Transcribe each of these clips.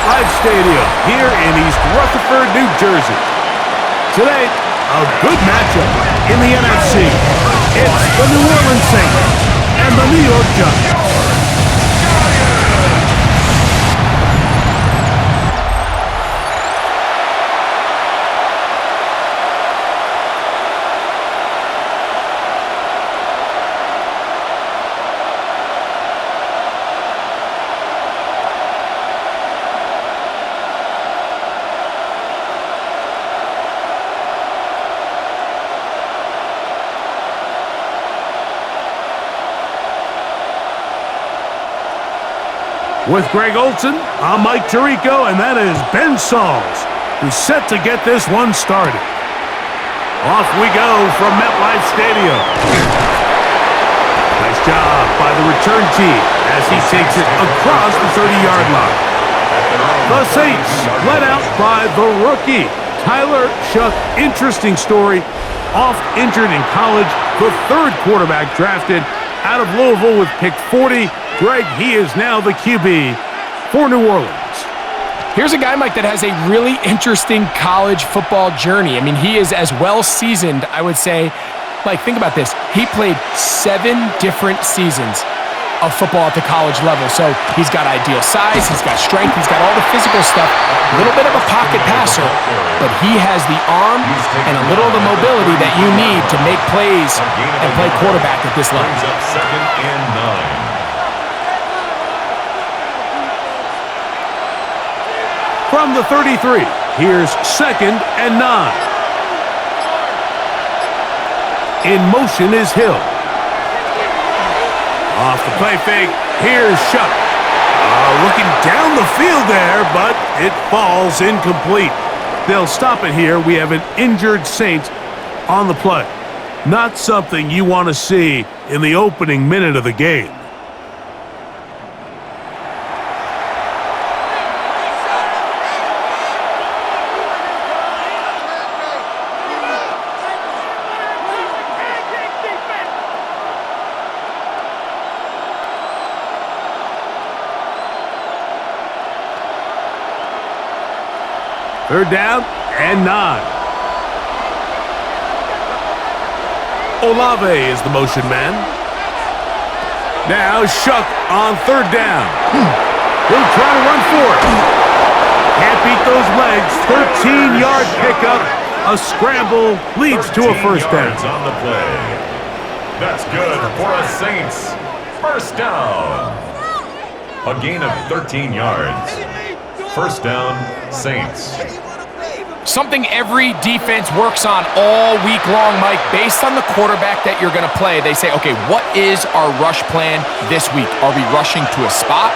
MetLife Stadium here in East Rutherford, New Jersey. Today, a good matchup in the NFC. It's the New Orleans Saints and the New York Giants. With Greg Olson, I'm Mike Tirico, and that is Ben Sauls, who's set to get this one started. Off we go from MetLife Stadium. Nice job by the return team as he takes it across the 30-yard line. The Saints led out by the rookie, Tyler Shough. Interesting story. Oft injured in college, the third quarterback drafted out of Louisville with pick 40. Greg, he is now the QB for New Orleans. Here's a guy, Mike, that has a really interesting college football journey. I mean, he is as well seasoned, I would say. Like, think about this. He played 7 different seasons of football at the college level. So he's got ideal size, he's got strength, he's got all the physical stuff. A little bit of a pocket passer, but he has the arm and a little of the mobility that you need to make plays and play quarterback at this level. Second and 9. From the 33, here's 2nd and 9. In motion is Hill. Off the play fake, here's Shough. Looking down the field there, but it falls incomplete. They'll stop it here. We have an injured Saint on the play. Not something you want to see in the opening minute of the game. Third down and 9. Olave is the motion man. Now Shough on 3rd down. He'll try to run for it. Can't beat those legs. 13-yard pickup. A scramble leads to a first down. On the play. That's good for a Saints. First down. A gain of 13 yards. First down, Saints. Something every defense works on all week long, Mike, based on the quarterback that you're going to play. They say, okay, what is our rush plan this week? Are we rushing to a spot,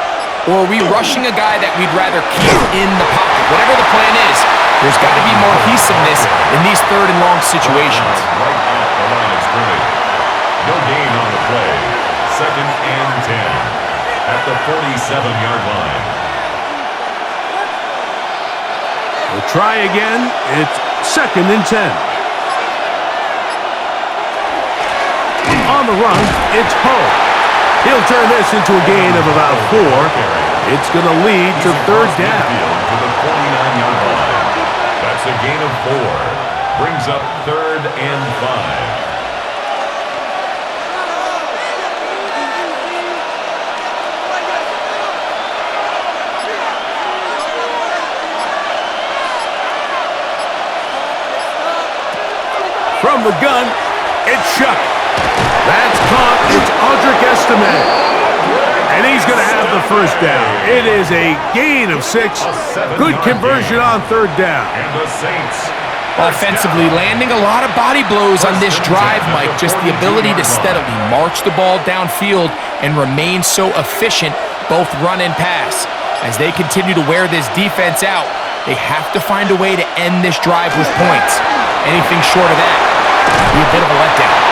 or are we rushing a guy that we'd rather keep in the pocket? Whatever the plan is, there's got to be more cohesiveness in these 3rd and long situations. Right off the line of scrimmage. No gain on the play. 2nd and 10 at the 47-yard line. We'll try again. It's 2nd and 10. On the run, it's Hull. He'll turn this into a gain of about 4. It's going to lead to 3rd down. To the 49-yard line. That's a gain of 4. Brings up 3rd and 5. From the gun, it's Shough. That's caught. It's Audric Estime. And he's going to have the first down. It is a gain of 6. Good conversion on 3rd down. And the Saints. Offensively, landing a lot of body blows on this drive, Mike. Just the ability to steadily march the ball downfield and remain so efficient, both run and pass. As they continue to wear this defense out, they have to find a way to end this drive with points. Anything short of that would be a bit of a letdown.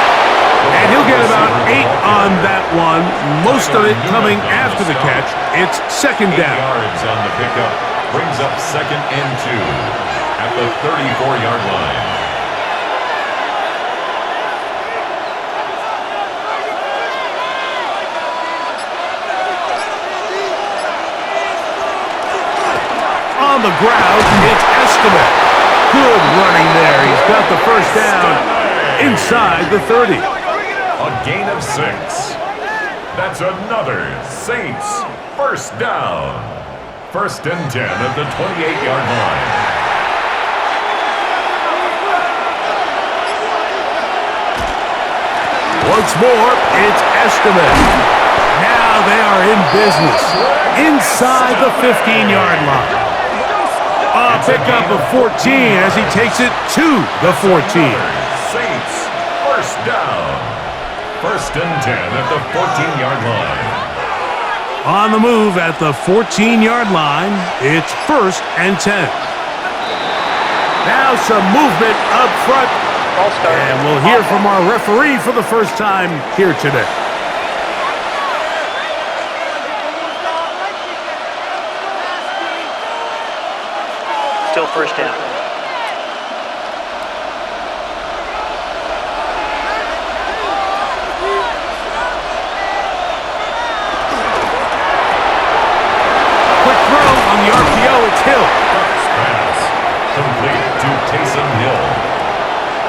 And he'll get about 8 on that one, most of it coming after the catch. It's 2nd down. 8 yards on the pickup brings up 2nd and 2 at the 34-yard line. the ground. It's Esteban. Good running there. He's got the first down inside the 30. A gain of 6. That's another Saints first down. 1st and 10 at the 28-yard line. Once more, it's Esteban. Now they are in business inside the 15-yard line. A pickup of 14 as he takes it to the 14. Saints first down. 1st and 10 at the 14-yard line. On the move at the 14-yard line, it's 1st and 10. Now some movement up front. And we'll hear from our referee for the first time here today. Still first down. Quick throw on the RPO, it's Hill. Pass complete to Taysom Hill.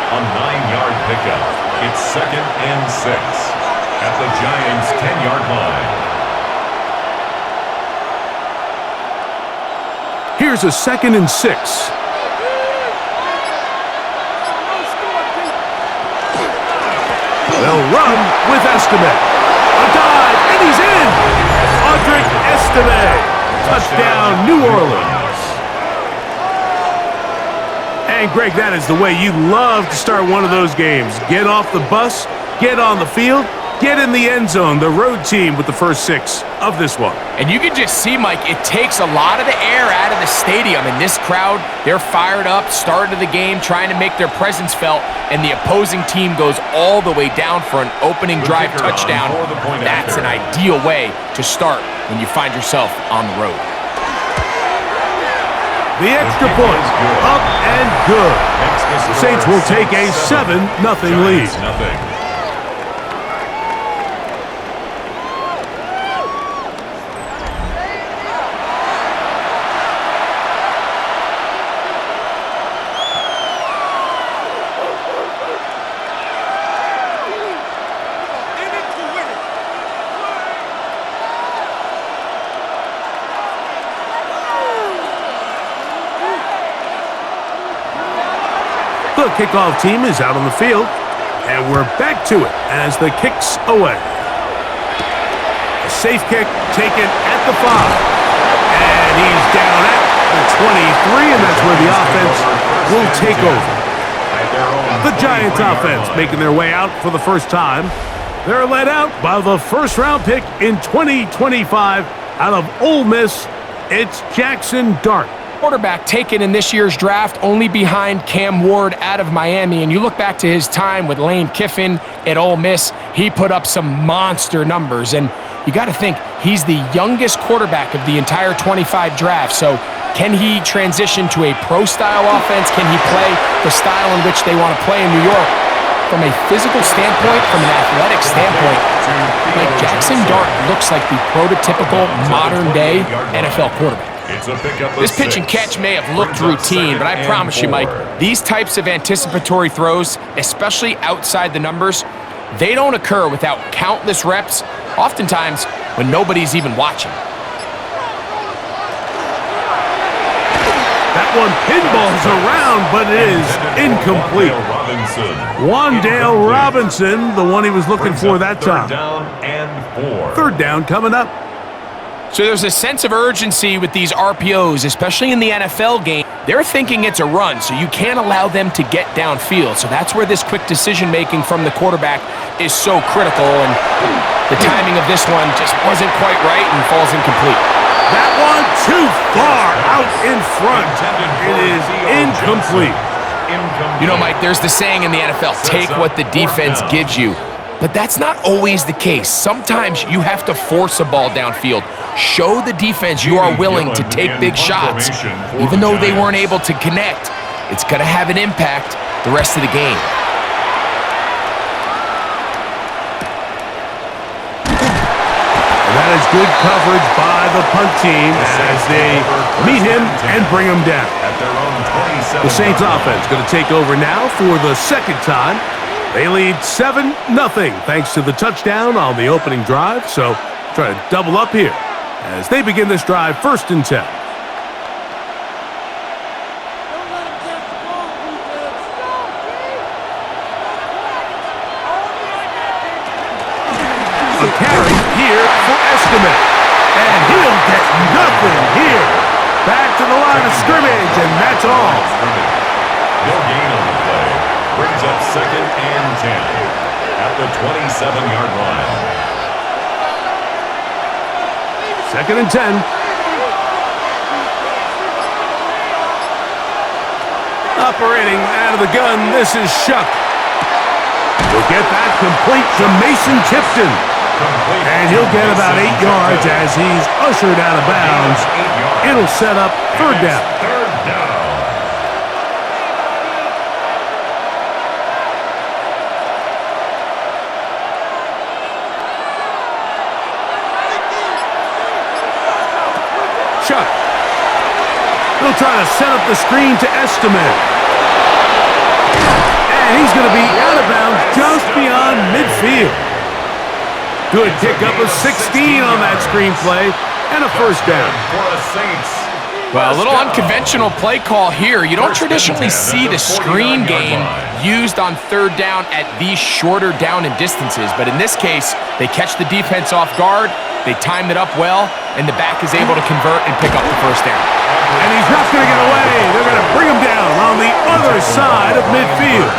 A 9-yard pickup. It's 2nd and 6 at the Giants' 10-yard line. Here's a 2nd and 6. They'll run with Esteban. A dive, and he's in! Audric Esteban. Touchdown, New Orleans. And Greg, that is the way you love to start one of those games. Get off the bus, get on the field, get in the end zone. The road team with the first 6 of this one. And you can just see, Mike, it takes a lot of the air out of the stadium. And this crowd, they're fired up, started the game, trying to make their presence felt. And the opposing team goes all the way down for an opening drive touchdown. That's an ideal way to start when you find yourself on the road. The extra point, up and good. The Saints will take a 7-0 lead. The kickoff team is out on the field, and we're back to it as the kick's away. A safe kick taken at the 5, and he's down at the 23, and that's where the offense will take over. The Giants offense making their way out for the first time. They're led out by the first-round pick in 2025 out of Ole Miss. It's Jackson Dart. Quarterback taken in this year's draft only behind Cam Ward out of Miami. And you look back to his time with Lane Kiffin at Ole Miss, he put up some monster numbers. And you got to think, he's the youngest quarterback of the entire 25 draft. So can he transition to a pro-style offense? Can he play the style in which they want to play in New York? From a physical standpoint, from an athletic standpoint, like Jackson Dart looks like the prototypical modern-day NFL quarterback. This pitch and catch may have looked routine, but I promise you, Mike, these types of anticipatory throws, especially outside the numbers, they don't occur without countless reps, oftentimes when nobody's even watching. That one pinballs around, but it is incomplete. Wan'Dale Robinson, the one he was looking for that time. 3rd down coming up. So there's a sense of urgency with these RPOs, especially in the NFL game. They're thinking it's a run, so you can't allow them to get downfield. So that's where this quick decision-making from the quarterback is so critical, and the timing of this one just wasn't quite right and falls incomplete. That one too far out in front. It is incomplete. You know, Mike, there's the saying in the NFL, take what the defense gives you. But that's not always the case. Sometimes you have to force a ball downfield. Show the defense you are willing to take big shots. Even though they weren't able to connect, it's going to have an impact the rest of the game. That is good coverage by the punt team as they meet him and bring him down. At their own 27. The Saints offense going to take over now for the second time. They lead 7-0 thanks to the touchdown on the opening drive. So try to double up here as they begin this drive 1st and 10. A carry here for Estimate. And he'll get nothing here. Back to the line of scrimmage, and that's all. No gain on the play. Brings up 2nd and 10 at the 27-yard line. 2nd and 10. Operating out of the gun, this is Shuck. He'll get that complete to Mason Tipton. And he'll get about 8 yards as he's ushered out of bounds. It'll set up 3rd down. 3rd down. Chuck. He'll try to set up the screen to Estimate. And he's going to be out of bounds just beyond midfield. Good pickup of 16 on that screenplay and a 1st down. For a Saints. Well, a little unconventional play call here. You don't traditionally see the screen game used on 3rd down at these shorter down and distances. But in this case, they catch the defense off guard, they timed it up well, and the back is able to convert and pick up the 1st down. And he's not going to get away. They're going to bring him down on the other side of midfield.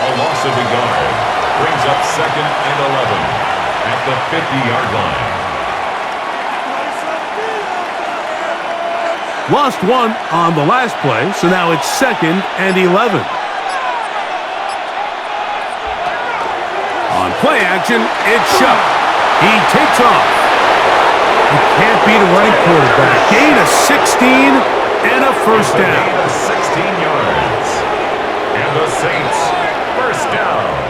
A loss of a yard. Brings up 2nd and 11 at the 50-yard line. Lost 1 on the last play, so now it's 2nd and 11. On play action, it's Shuck. He takes off. You can't beat a running quarterback. Gain of 16 and a 1st down. Gain of 16 yards. And the Saints 1st down.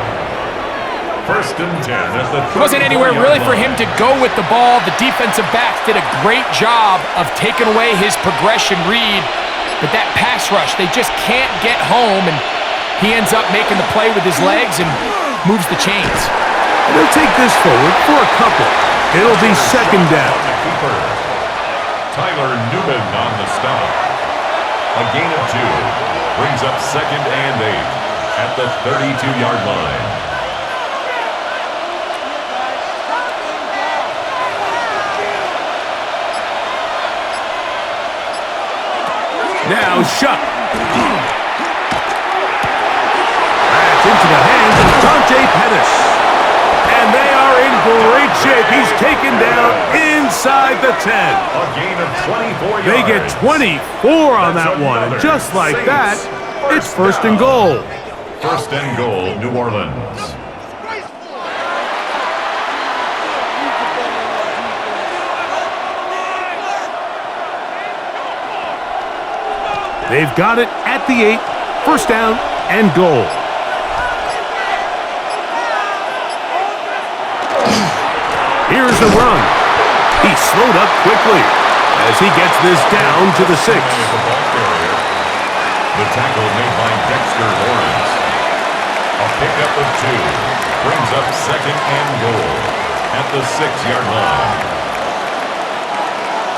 1st and 10 at the 34-yard line. Wasn't anywhere really for him to go with the ball. The defensive backs did a great job of taking away his progression read. But that pass rush, they just can't get home, and he ends up making the play with his legs and moves the chains. They'll take this forward for a couple. It'll be 2nd down. Tyler Newman on the stop. A gain of 2. Brings up 2nd and 8 at the 32-yard line. Now Shuck. That's into the hands of Dante Pettis. And they are in great shape. He's taken down inside the 10. A gain of 24 yards. They get 24 on that one. And just like that, it's 1st and goal. 1st and goal, New Orleans. They've got it at the 8, 1st down and goal. Here's the run. He slowed up quickly as he gets this down to the 6. The tackle made by Dexter Lawrence. A pickup of 2. Brings up 2nd and goal at the 6-yard line.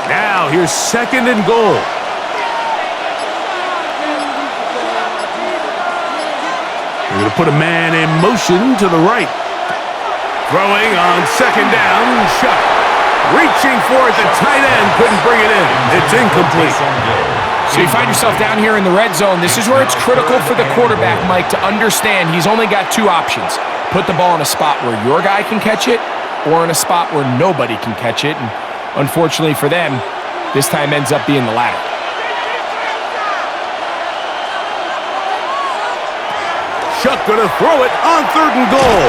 Now here's 2nd and goal. They're going to put a man in motion to the right. Throwing on 2nd down, Shuck. Reaching for it, the tight end couldn't bring it in. It's incomplete. So you find yourself down here in the red zone. This is where it's critical for the quarterback, Mike, to understand he's only got 2 options. Put the ball in a spot where your guy can catch it, or in a spot where nobody can catch it. And unfortunately for them, this time ends up being the latter. Shuck gonna throw it on 3rd and goal.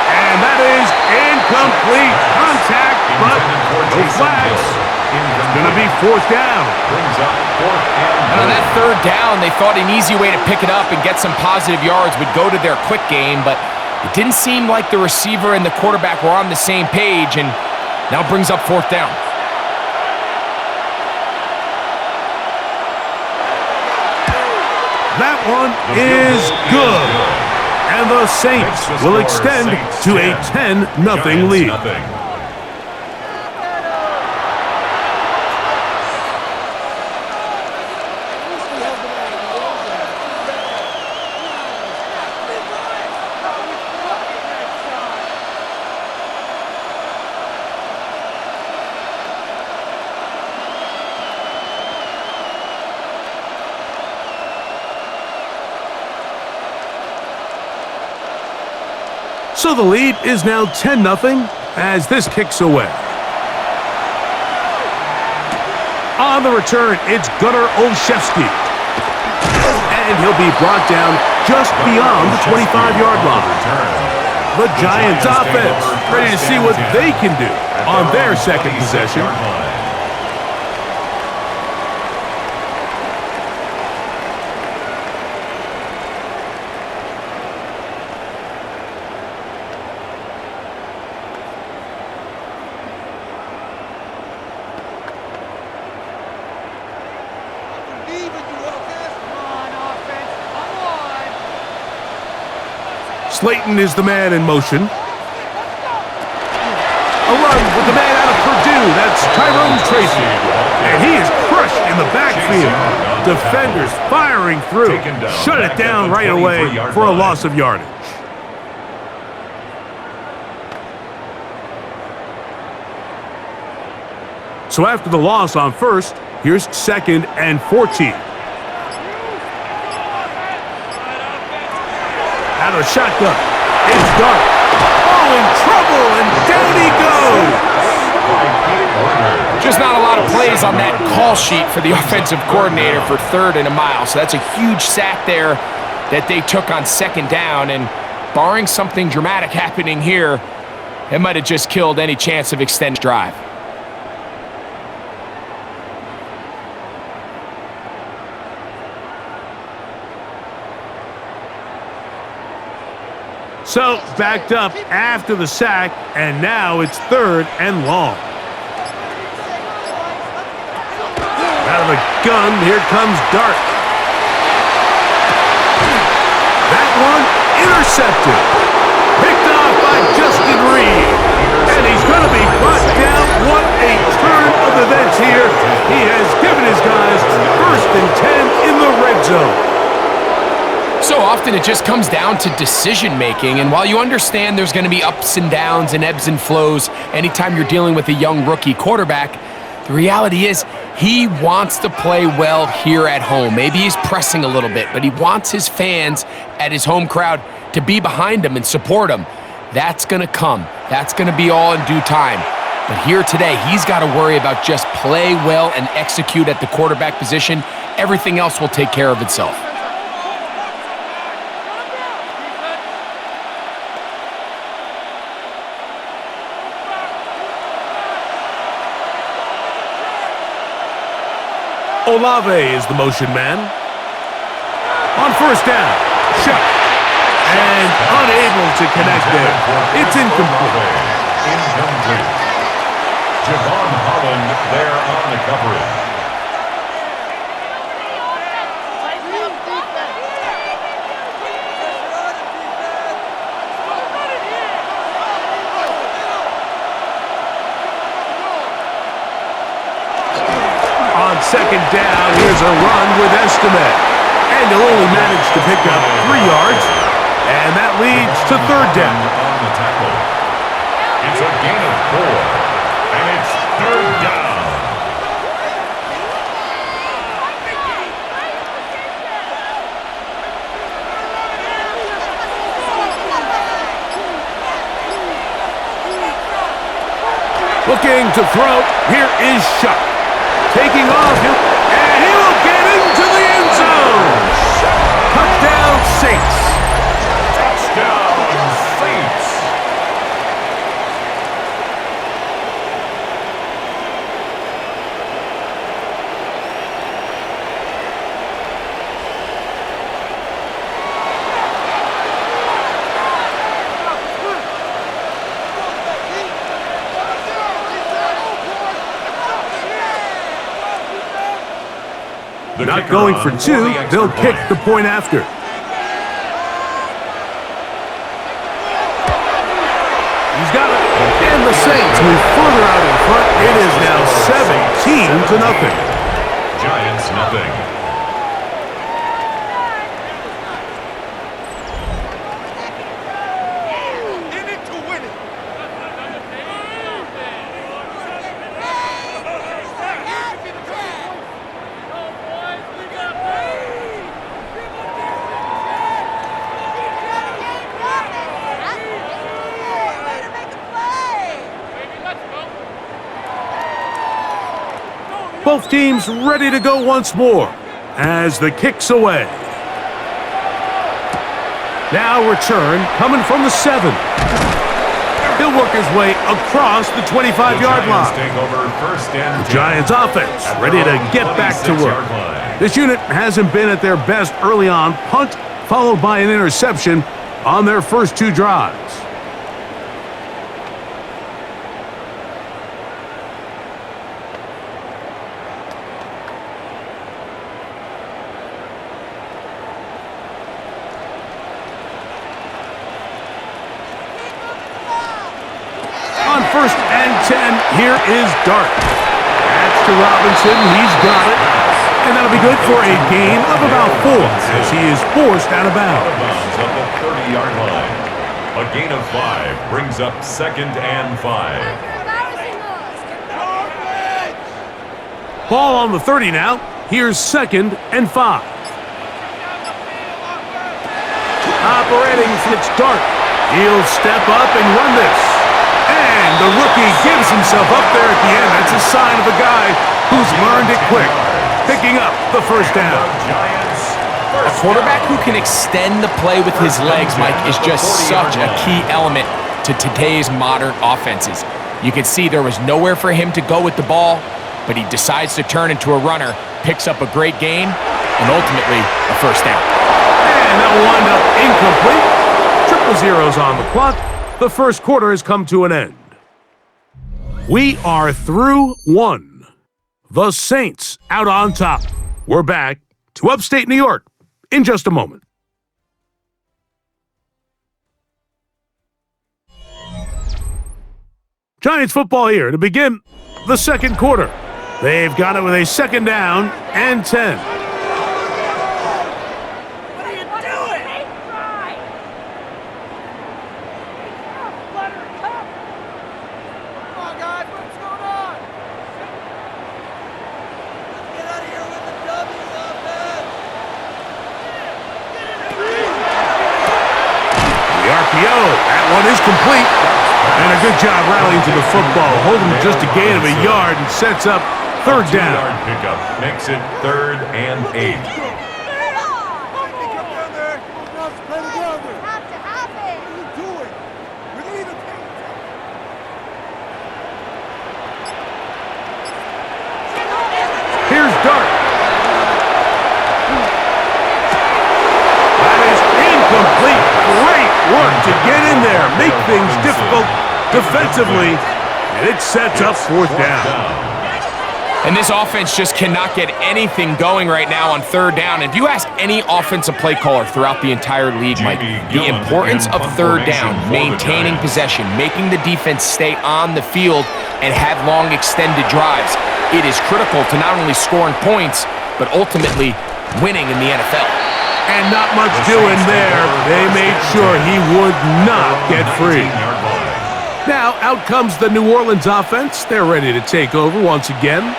And that is incomplete contact, but no flags. It's gonna be 4th down. Brings up 4th And on that 3rd down, they thought an easy way to pick it up and get some positive yards would go to their quick game, but It didn't seem like the receiver and the quarterback were on the same page, and now brings up fourth down. That one is good. And the Saints will extend to a 10-0 lead. So the lead is now 10-0 as this kicks away. On the return, it's Gunnar Olszewski. And he'll be brought down just beyond the 25-yard line. The Giants offense ready to see what they can do on their second possession. Slayton is the man in motion. A run with the man out of Purdue. That's Tyrone Tracy. And he is crushed in the backfield. Defenders firing through. Shut it down right away for a loss of yardage. So after the loss on first, here's 2nd and 14. Out of the shotgun. It's Dart. Oh, in trouble, and down he goes. Just not a lot of plays on that call sheet for the offensive coordinator for 3rd and a mile. So that's a huge sack there that they took on 2nd down. And barring something dramatic happening here, it might have just killed any chance of extended drive. So, backed up after the sack, and now it's 3rd and long. Out of the gun, here comes Dart. That one intercepted. Picked off by Justin Reed. And he's going to be brought down. What a turn of events here. He has given his guys 1st and 10 in the red zone. So often it just comes down to decision-making, and while you understand there's going to be ups and downs and ebbs and flows anytime you're dealing with a young rookie quarterback, the reality is he wants to play well here at home. Maybe he's pressing a little bit, but he wants his fans at his home crowd to be behind him and support him. That's going to come. That's going to be all in due time. But here today, he's got to worry about just play well and execute at the quarterback position. Everything else will take care of itself. Olave is the motion man. On 1st down, shot. And unable to connect there. It's incomplete. Incomplete. Javon Holland there on the coverage. On 2nd down, here's a run with Estimate. And he'll only manage to pick up 3 yards. And that leads to 3rd down. On the tackle. It's a gain of 4. And it's 3rd down. Looking to throw. Here is Shuck. Taking off, and he will get into the end zone. Touchdown, Saints. Touchdown, Saints. Not going for two, they'll kick the point after. He's got it. And the Saints move further out in front. It is now 17-0. Giants nothing. Both teams ready to go once more as the kick's away. Now return coming from the 7. He'll work his way across the 25-yard line. The Giants offense ready to get back to work. This unit hasn't been at their best early on. Punt followed by an interception on their first 2 drives. On 1st and 10, here is Dart. That's to Robinson. He's got it. And that'll be good for a gain of about 4 as he is forced out of bounds. Out of bounds at the 30-yard line. A gain of 5 brings up 2nd and 5. Ball on the 30 now. Here's 2nd and 5. Operating Fitz Dart. He'll step up and run this. And the rookie gives himself up there at the end. That's a sign of a guy who's learned it quick. Picking up the first down. A quarterback who can extend the play with his legs, Mike, is just such a key element to today's modern offenses. You can see there was nowhere for him to go with the ball, but he decides to turn into a runner, picks up a great gain, and ultimately a first down. And that'll wind up incomplete. 0-0 on the clock. The first quarter has come to an end. We are through 1. The Saints out on top. We're back to upstate New York in just a moment. Giants football here to begin the second quarter. They've got it with a 2nd down and 10. That one is complete. And a good job rallying to the football. Holding just a gain of a yard and sets up 3rd down. 2-yard pickup makes it 3rd and 8. Here's Dart. That is incomplete. Great work to get in there, make things difficult defensively, and it sets up 4th down. And this offense just cannot get anything going right now on 3rd down. And if you ask any offensive play caller throughout the entire league, Mike, the importance of 3rd down, maintaining possession, making the defense stay on the field and have long extended drives, it is critical to not only scoring points, but ultimately winning in the NFL. And not much doing there. They made sure he would not get free. Now, out comes the New Orleans offense. They're ready to take over once again.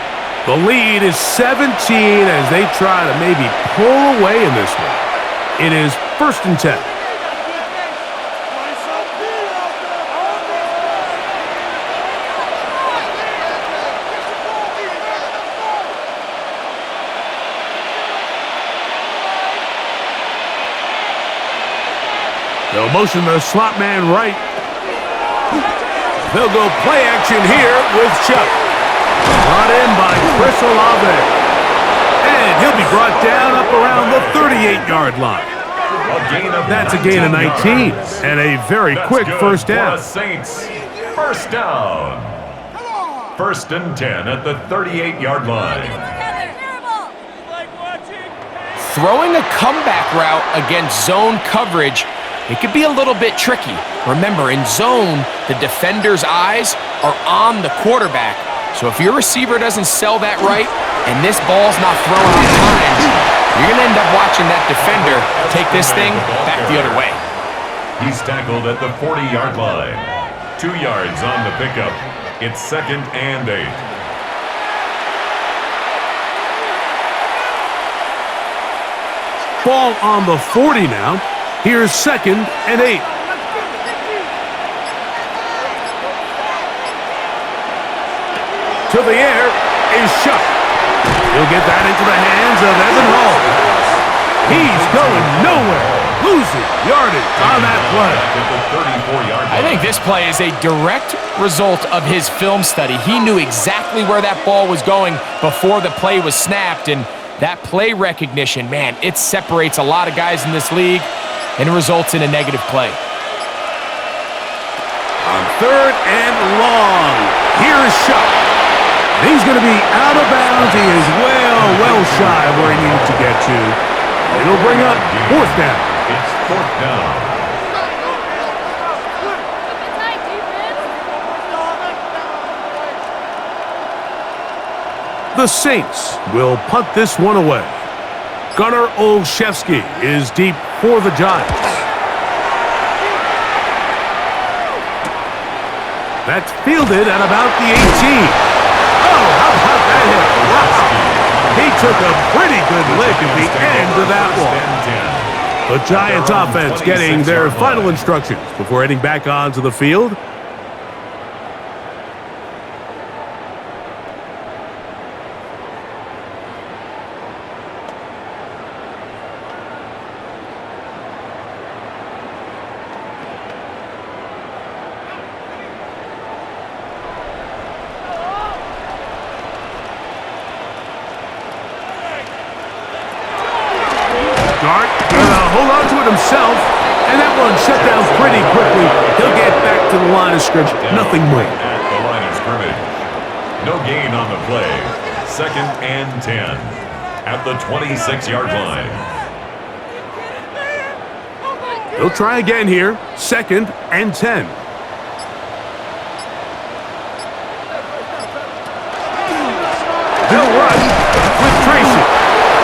The lead is 17 as they try to maybe pull away in this one. It is 1st and 10. They'll motion the slot man right. They'll go play action here with Chuck. Brought in by Chris Olave. And he'll be brought down up around the 38-yard line. That's a gain of 19 and a very quick first down. Saints, first down. 1st and 10 at the 38-yard line. throwing a comeback route against zone coverage, it could be a little bit tricky. Remember, in zone, the defender's eyes are on the quarterback. So if your receiver doesn't sell that right and this ball's not thrown on time, you're going to end up watching that defender take this thing back the other way. He's tackled at the 40-yard line. 2 yards on the pickup. It's 2nd and 8. Ball on the 40 now. Here's 2nd and 8. To the air is Shuck. He'll get that into the hands of Evan Hall. He's going nowhere. Losing yardage on that play. I think this play is a direct result of his film study. He knew exactly where that ball was going before the play was snapped, and that play recognition, man, it separates a lot of guys in this league and results in a negative play. On 3rd and long, here's Shuck. He's going to be out of bounds. He is well shy of where he needed to get to. It'll bring up 4th down. It's 4th down. The Saints will punt this one away. Gunnar Olszewski is deep for the Giants. That's fielded at about the 18. Oh, how about that hit? Wow. He took a pretty good lick at the end of that one. The Giants offense getting their final instructions before heading back onto the field. Dart gonna hold on to it himself, and that one shut down pretty quickly. He'll get back to the line of scrimmage. Nothing more. At the line of scrimmage. No gain on the play. 2nd and 10. At the 26-yard line. He'll try again here. 2nd and 10. They'll rush with Tracy.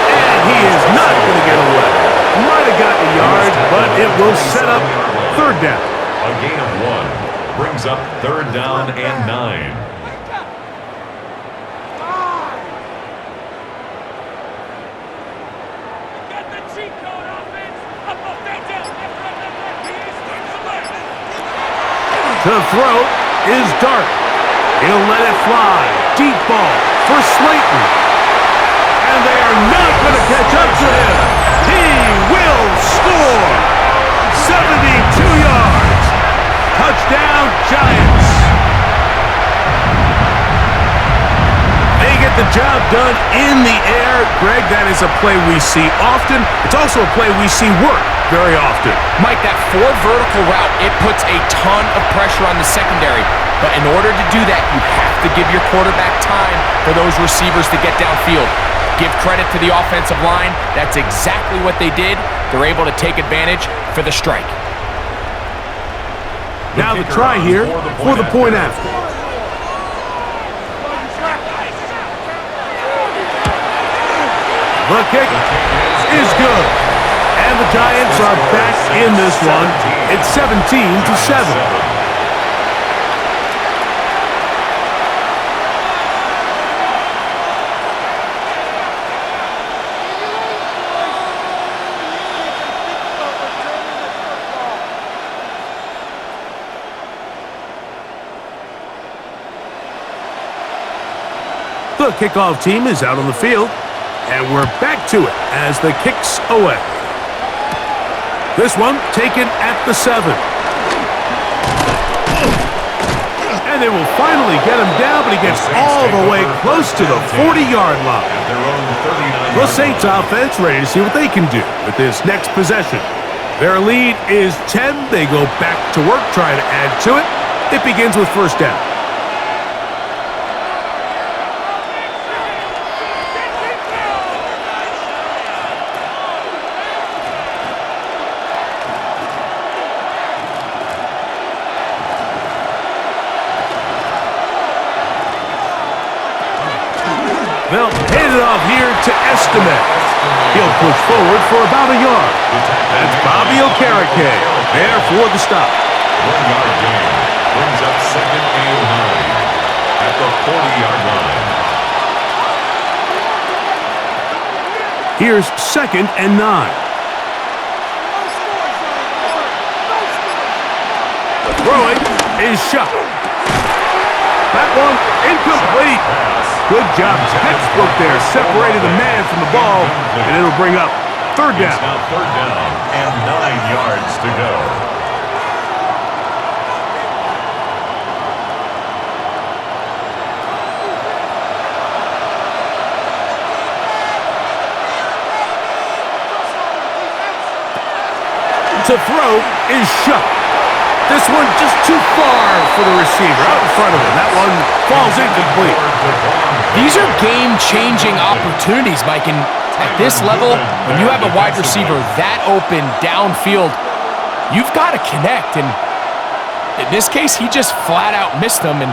And he is not going to get away. Might have gotten a yard, but it will set up 3rd down. A gain of 1 brings up 3rd down and 9. To throw is Dart. He'll let it fly. Deep ball for Slayton. And they are not going to catch up to him. He will score. 72 yards. Touchdown, Giants. They get the job done in the air. Greg, that is a play we see often. It's also a play we see work very often. Mike, that 4 vertical route, it puts a ton of pressure on the secondary. But in order to do that, you have to give your quarterback time for those receivers to get downfield. Give credit to the offensive line. That's exactly what they did. They're able to take advantage for the strike. Now the try here for the point after. The kick is good. And the Giants are back in this one. It's 17-7. The kickoff team is out on the field, and we're back to it as the kick's away. This one taken at the 7. And they will finally get him down, but he gets all the way close to the 40-yard line. The Saints offense ready to see what they can do with this next possession. Their lead is 10. They go back to work, trying to add to it. It begins with 1st down. They'll hand it off here to Estimate. He'll push forward for about a yard. That's Bobby Okereke there for the stop. 1-yard gain brings up 2nd and 9 at the 40-yard line. Here's 2nd and 9. Throwing is shot. That one incomplete. Good job. Textbook there. Separated the man from the ball, and it'll bring up 3rd down. It's now 3rd down and 9 yards to go. To throw is shot. This one just too far for the receiver. Out in front of him. That one falls incomplete. These are game-changing opportunities, Mike. And at this level, when you have a wide receiver that open downfield, you've got to connect. And in this case, he just flat out missed them. And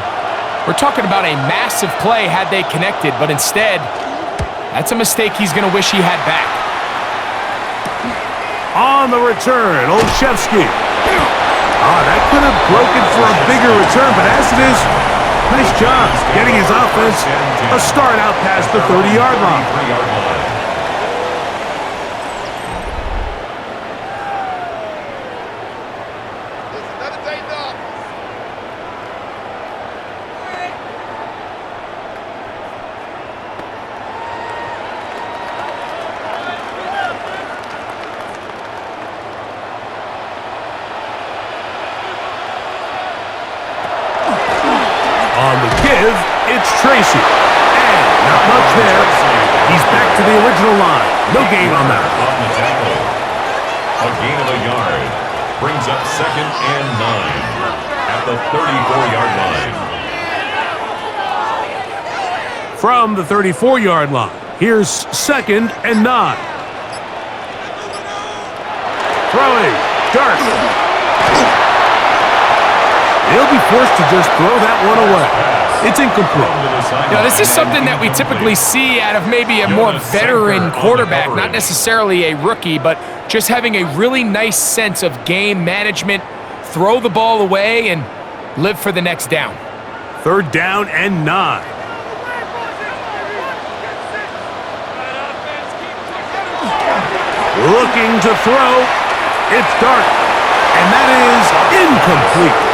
we're talking about a massive play had they connected. But instead, that's a mistake he's going to wish he had back. On the return, Olszewski. That could have broken for a bigger return, but as it is, nice job getting his offense a start out past the 30-yard line. On the give, it's Tracy. And not much there. He's back to the original line. No gain on that. On the tackle. A gain of a yard brings up 2nd and 9 at the 34-yard line. From the 34-yard line, here's 2nd and 9. Throwing. Dart. They'll be forced to just throw that one away. It's incomplete. Now, this is something that we typically see out of maybe a more veteran quarterback, not necessarily a rookie, but just having a really nice sense of game management, throw the ball away, and live for the next down. 3rd down and 9. Looking to throw. It's Dart. And that is incomplete.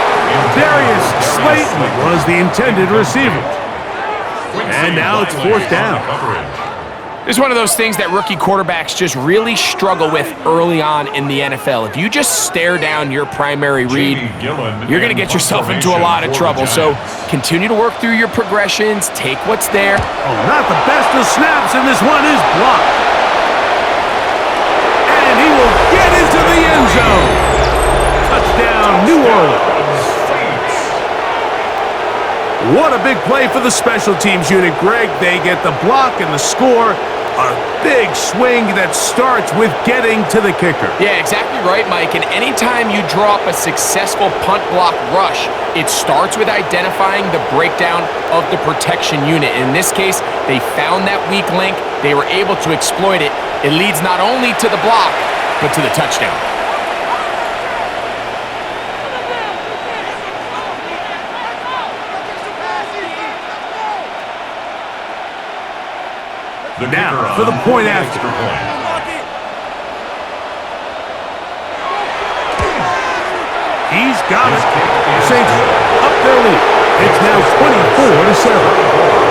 Darius Slayton was the intended receiver. And now it's 4th down. This is one of those things that rookie quarterbacks just really struggle with early on in the NFL. If you just stare down your primary read, you're going to get yourself into a lot of trouble. So continue to work through your progressions, take what's there. Oh, not the best of snaps, and this one is blocked. And he will get into the end zone. Touchdown, New Orleans. What a big play for the special teams unit, Greg. They get the block and the score. A big swing that starts with getting to the kicker. Yeah, exactly right, Mike. And anytime you draw up a successful punt block rush, it starts with identifying the breakdown of the protection unit. In this case, they found that weak link. They were able to exploit it. It leads not only to the block, but to the touchdown. Now for the point after. He's got it. Saints up their lead. It's now 24-7.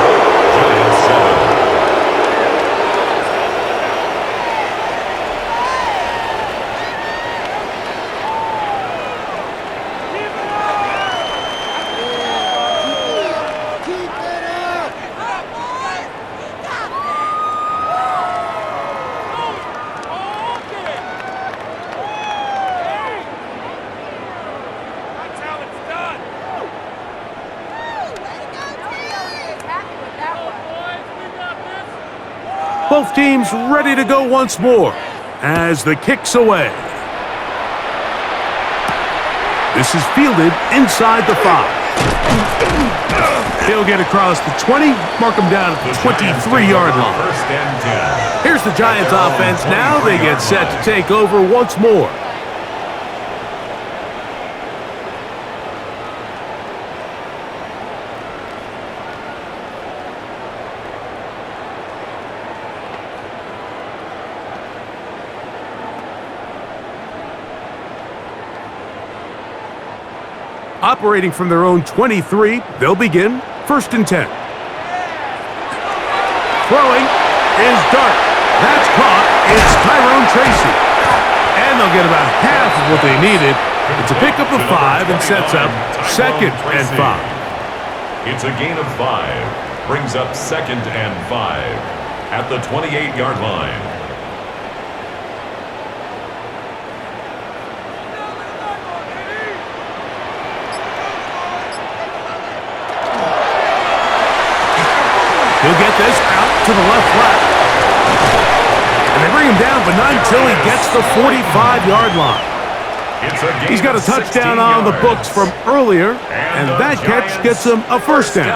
Both teams ready to go once more as the kick's away. This is fielded inside the 5. He'll get across the 20, mark him down at the 23-yard line. First and 10. Here's the Giants offense. Now they get set to take over once more. Operating from their own 23, they'll begin first and 10. Throwing is Dart. That's caught. It's Tyrone Tracy. And they'll get about half of what they needed. It's a pickup of 5 and sets up second and 5. It's a gain of 5. Brings up second and 5 at the 28-yard line. He'll get this out to the left flat. And they bring him down, but not until he gets the 45-yard line. He's got a touchdown on the books from earlier, and that catch gets him a first down.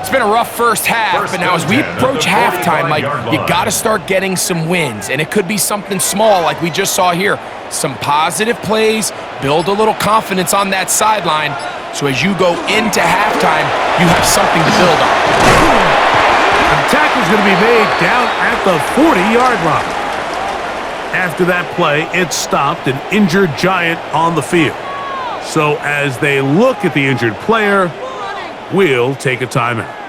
It's been a rough first half, but now as we approach halftime, Mike, you got to start getting some wins, and it could be something small like we just saw here. Some positive plays, build a little confidence on that sideline, so as you go into halftime, you have something to build on. The tackle's going to be made down at the 40-yard line. After that play, it stopped an injured Giant on the field. So as they look at the injured player, we'll take a timeout.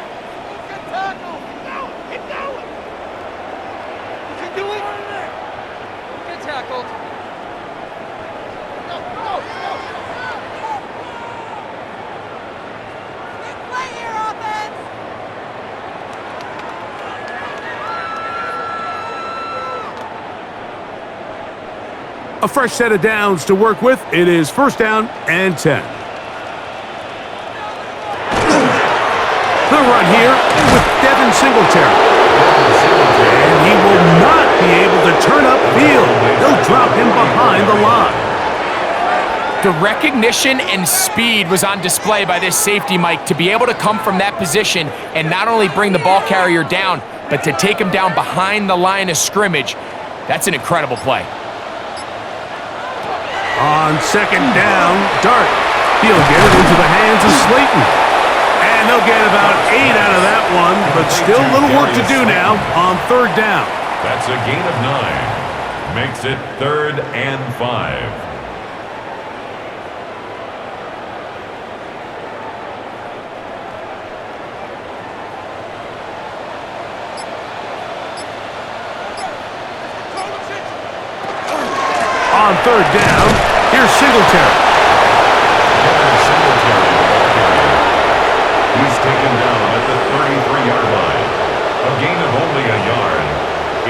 A fresh set of downs to work with. It is first down and 10. The run here with Devin Singletary. And he will not be able to turn upfield. They'll drop him behind the line. The recognition and speed was on display by this safety, Mike, to be able to come from that position and not only bring the ball carrier down, but to take him down behind the line of scrimmage. That's an incredible play. On second down, Dart. He'll get it into the hands of Slayton. And they'll get about 8 out of that one, but still a little work to do now on third down. That's a gain of 9. Makes it 3rd and 5. On third down, here's Singletary. He's taken down at the 33-yard line. A gain of only a yard.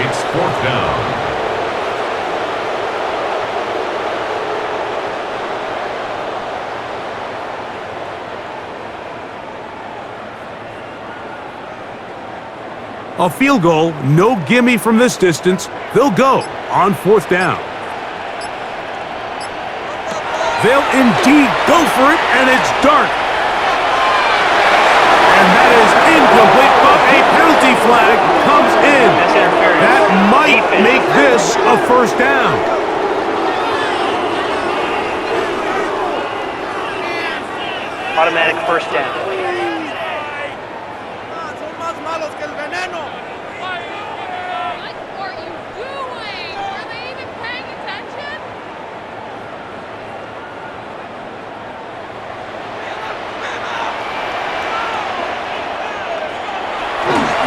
It's 4th down. A field goal, no gimme from this distance. They'll go on 4th down. They'll indeed go for it, and it's Dart. And that is incomplete, but a penalty flag comes in. That might make this a first down. Automatic first down.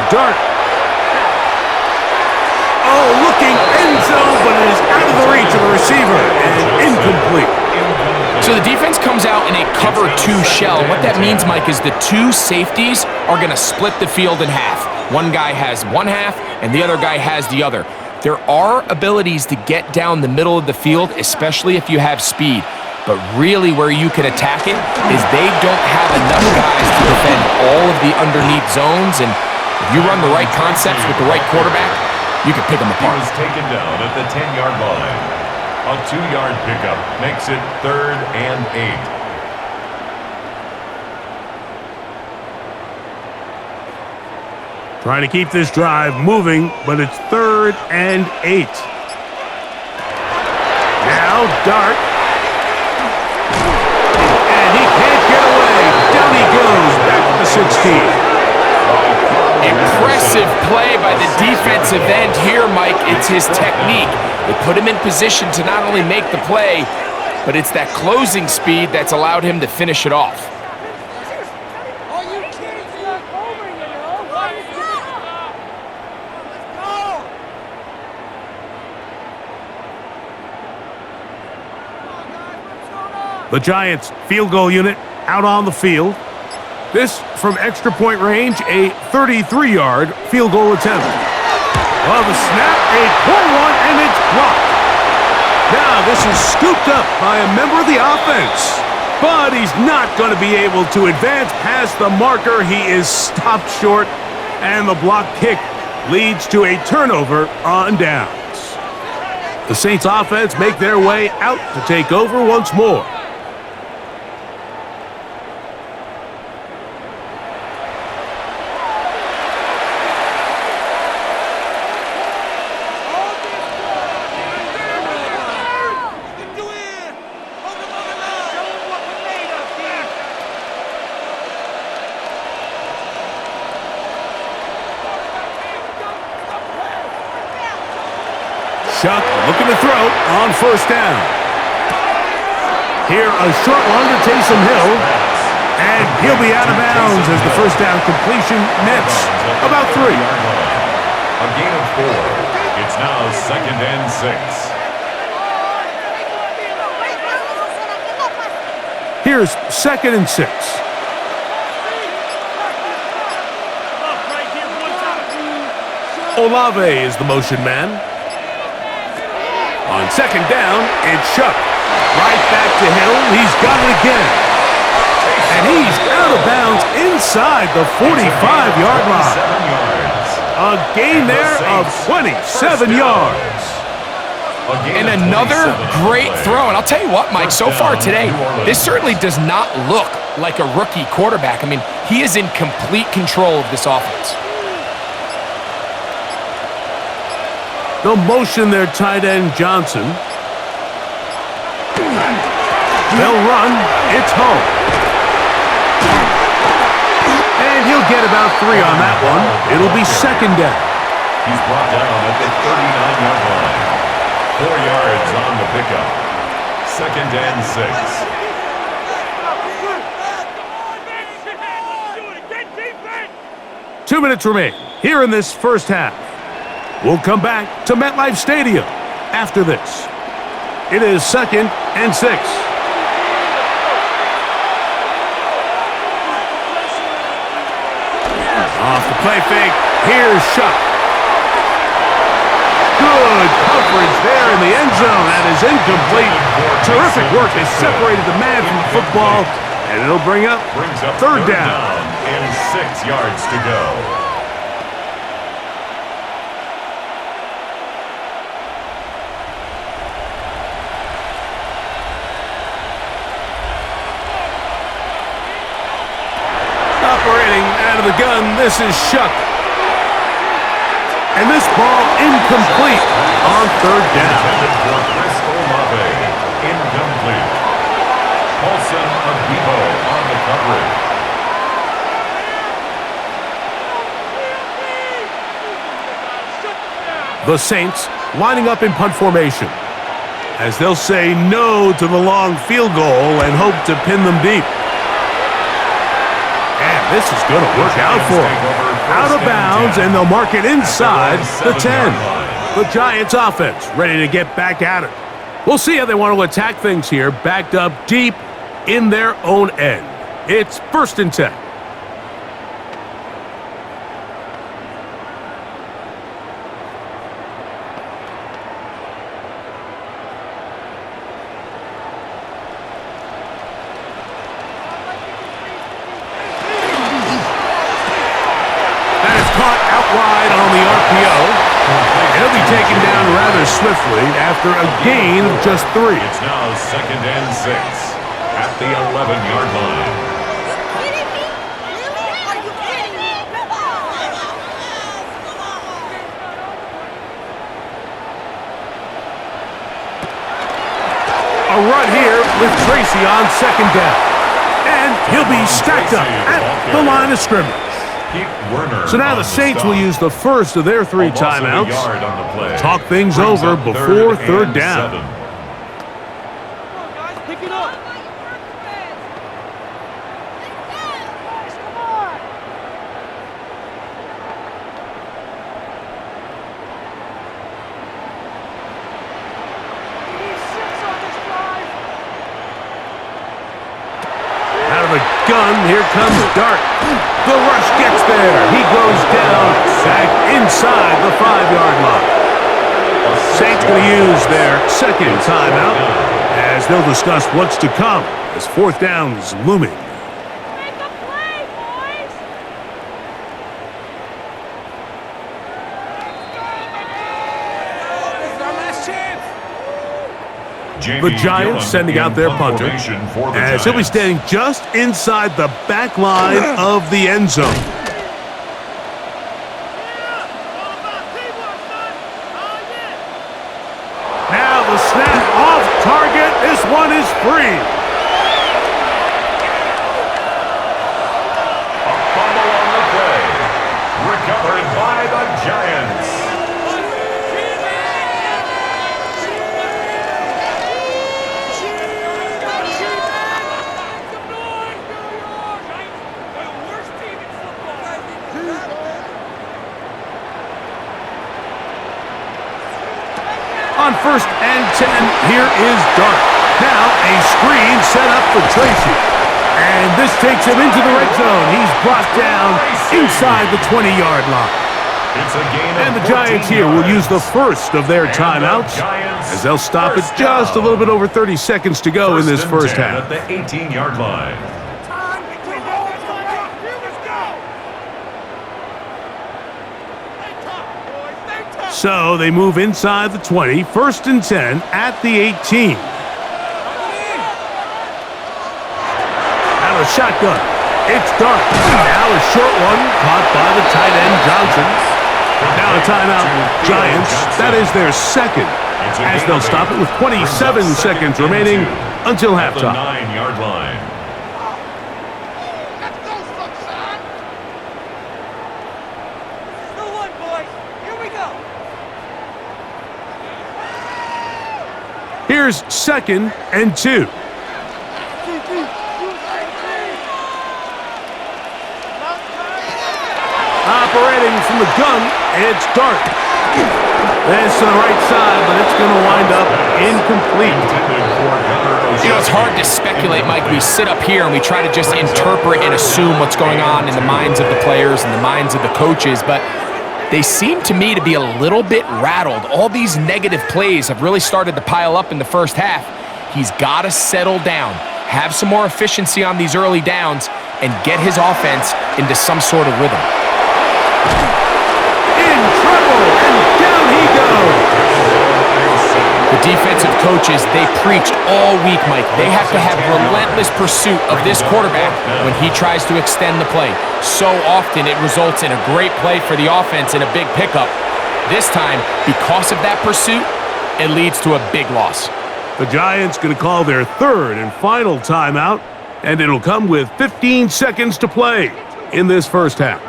Dart. Oh, looking end zone, but it is out of the reach of the receiver and incomplete. So the defense comes out in a cover 2 shell. What that means, Mike, is the 2 safeties are going to split the field in half. One guy has one half, and the other guy has the other. There are abilities to get down the middle of the field, especially if you have speed. But really where you can attack it is they don't have enough guys to defend all of the underneath zones, and if you run the right concepts with the right quarterback, you can pick them apart. He was taken down at the 10-yard line. A 2-yard pickup makes it 3rd and 8. Trying to keep this drive moving, but it's 3rd and 8. Now Dart. And he can't get away. Down he goes, back to the 16. Impressive play by the defensive end here, Mike. It's his technique. They put him in position to not only make the play, but it's that closing speed that's allowed him to finish it off. The Giants field goal unit out on the field. This from extra point range, a 33-yard field goal attempt. Well, the snap, a poor one, and it's blocked. Now this is scooped up by a member of the offense. But he's not going to be able to advance past the marker. He is stopped short, and the block kick leads to a turnover on downs. The Saints offense make their way out to take over once more. Chuck looking to throw on 1st down. Here, a short one to Taysom Hill. And he'll be out of bounds as the 1st down completion nets about 3. A gain of 4. It's now 2nd and 6. Here's 2nd and 6. Olave is the motion man. On 2nd down, it's Chuck. Right back to Hill. He's got it again. And he's out of bounds inside the 45-yard line. A gain there of 27 yards. And another great throw. And I'll tell you what, Mike, so far today, this certainly does not look like a rookie quarterback. I mean, he is in complete control of this offense. They'll motion their tight end, Johnson. They'll run. It's home. And he'll get about 3 on that one. It'll be 2nd down. He's brought down at the 39-yard line. 4 yards on the pickup. 2nd and 6. 2 minutes remain here in this 1st half. We'll come back to MetLife Stadium after this. It is 2nd and 6. Off the play fake. Here's Chuck. Good coverage there in the end zone. That is incomplete. Terrific work. They separated the man from the football, and it'll bring up 3rd down. And 6 yards to go. Operating out of the gun, this is Chuck. And this ball incomplete on 3rd down. For Chris Olave, incomplete. Paulson Abibo on the coverage. The Saints lining up in punt formation as they'll say no to the long field goal and hope to pin them deep. This is going to work out for them. Out of bounds, and they'll mark it inside the 10. The Giants offense ready to get back at it. We'll see how they want to attack things here, backed up deep in their own end. It's 1st and 10. Wide on the RPO. He'll be taken down rather swiftly after a gain of just 3. It's now 2nd and 6 at the 11-yard line. A run here with Tracy on second down. And he'll be stacked up at the line of scrimmage. So now the Saints will use the first of their 3 timeouts. Talk things over before third down. Gun, here comes Dart. The rush gets there. He goes down back inside the 5-yard line. Saints going to use their second timeout as they'll discuss what's to come as fourth down's looming. The Giants sending out their punter as he'll be standing just inside the back line of the end zone. Now the snap off target. This one is free. A fumble on the play. Recovered by the Giants. On 1st and 10, here is Dart. Now a screen set up for Tracy. And this takes him into the red zone. He's brought down inside the 20-yard line. And the Giants here will use the first of their timeouts as they'll stop it just a little bit over 30 seconds to go in this first half. At the 18-yard line. So they move inside the 20, 1st and 10 at the 18. Out of shotgun, it's Dart. Now a short one caught by the tight end Johnson. Now a timeout, Giants. That is their second, as they'll stop it with 27 seconds remaining until halftime. At the 9-yard line. Here's 2nd and 2. Operating from the gun, it's Dart. This to the right side, but it's going to wind up incomplete. You know, it's hard to speculate, Mike. We sit up here and we try to just interpret and assume what's going on in the minds of the players and the minds of the coaches, but they seem to me to be a little bit rattled. All these negative plays have really started to pile up in the first half. He's got to settle down, have some more efficiency on these early downs, and get his offense into some sort of rhythm. In trouble, and down he goes. The defensive coaches, they preached all week, Mike. They have to have relentless pursuit of this quarterback when he tries to extend the play. So often it results in a great play for the offense and a big pickup. This time, because of that pursuit, it leads to a big loss. The Giants going to call their 3rd and final timeout, and it'll come with 15 seconds to play in this first half.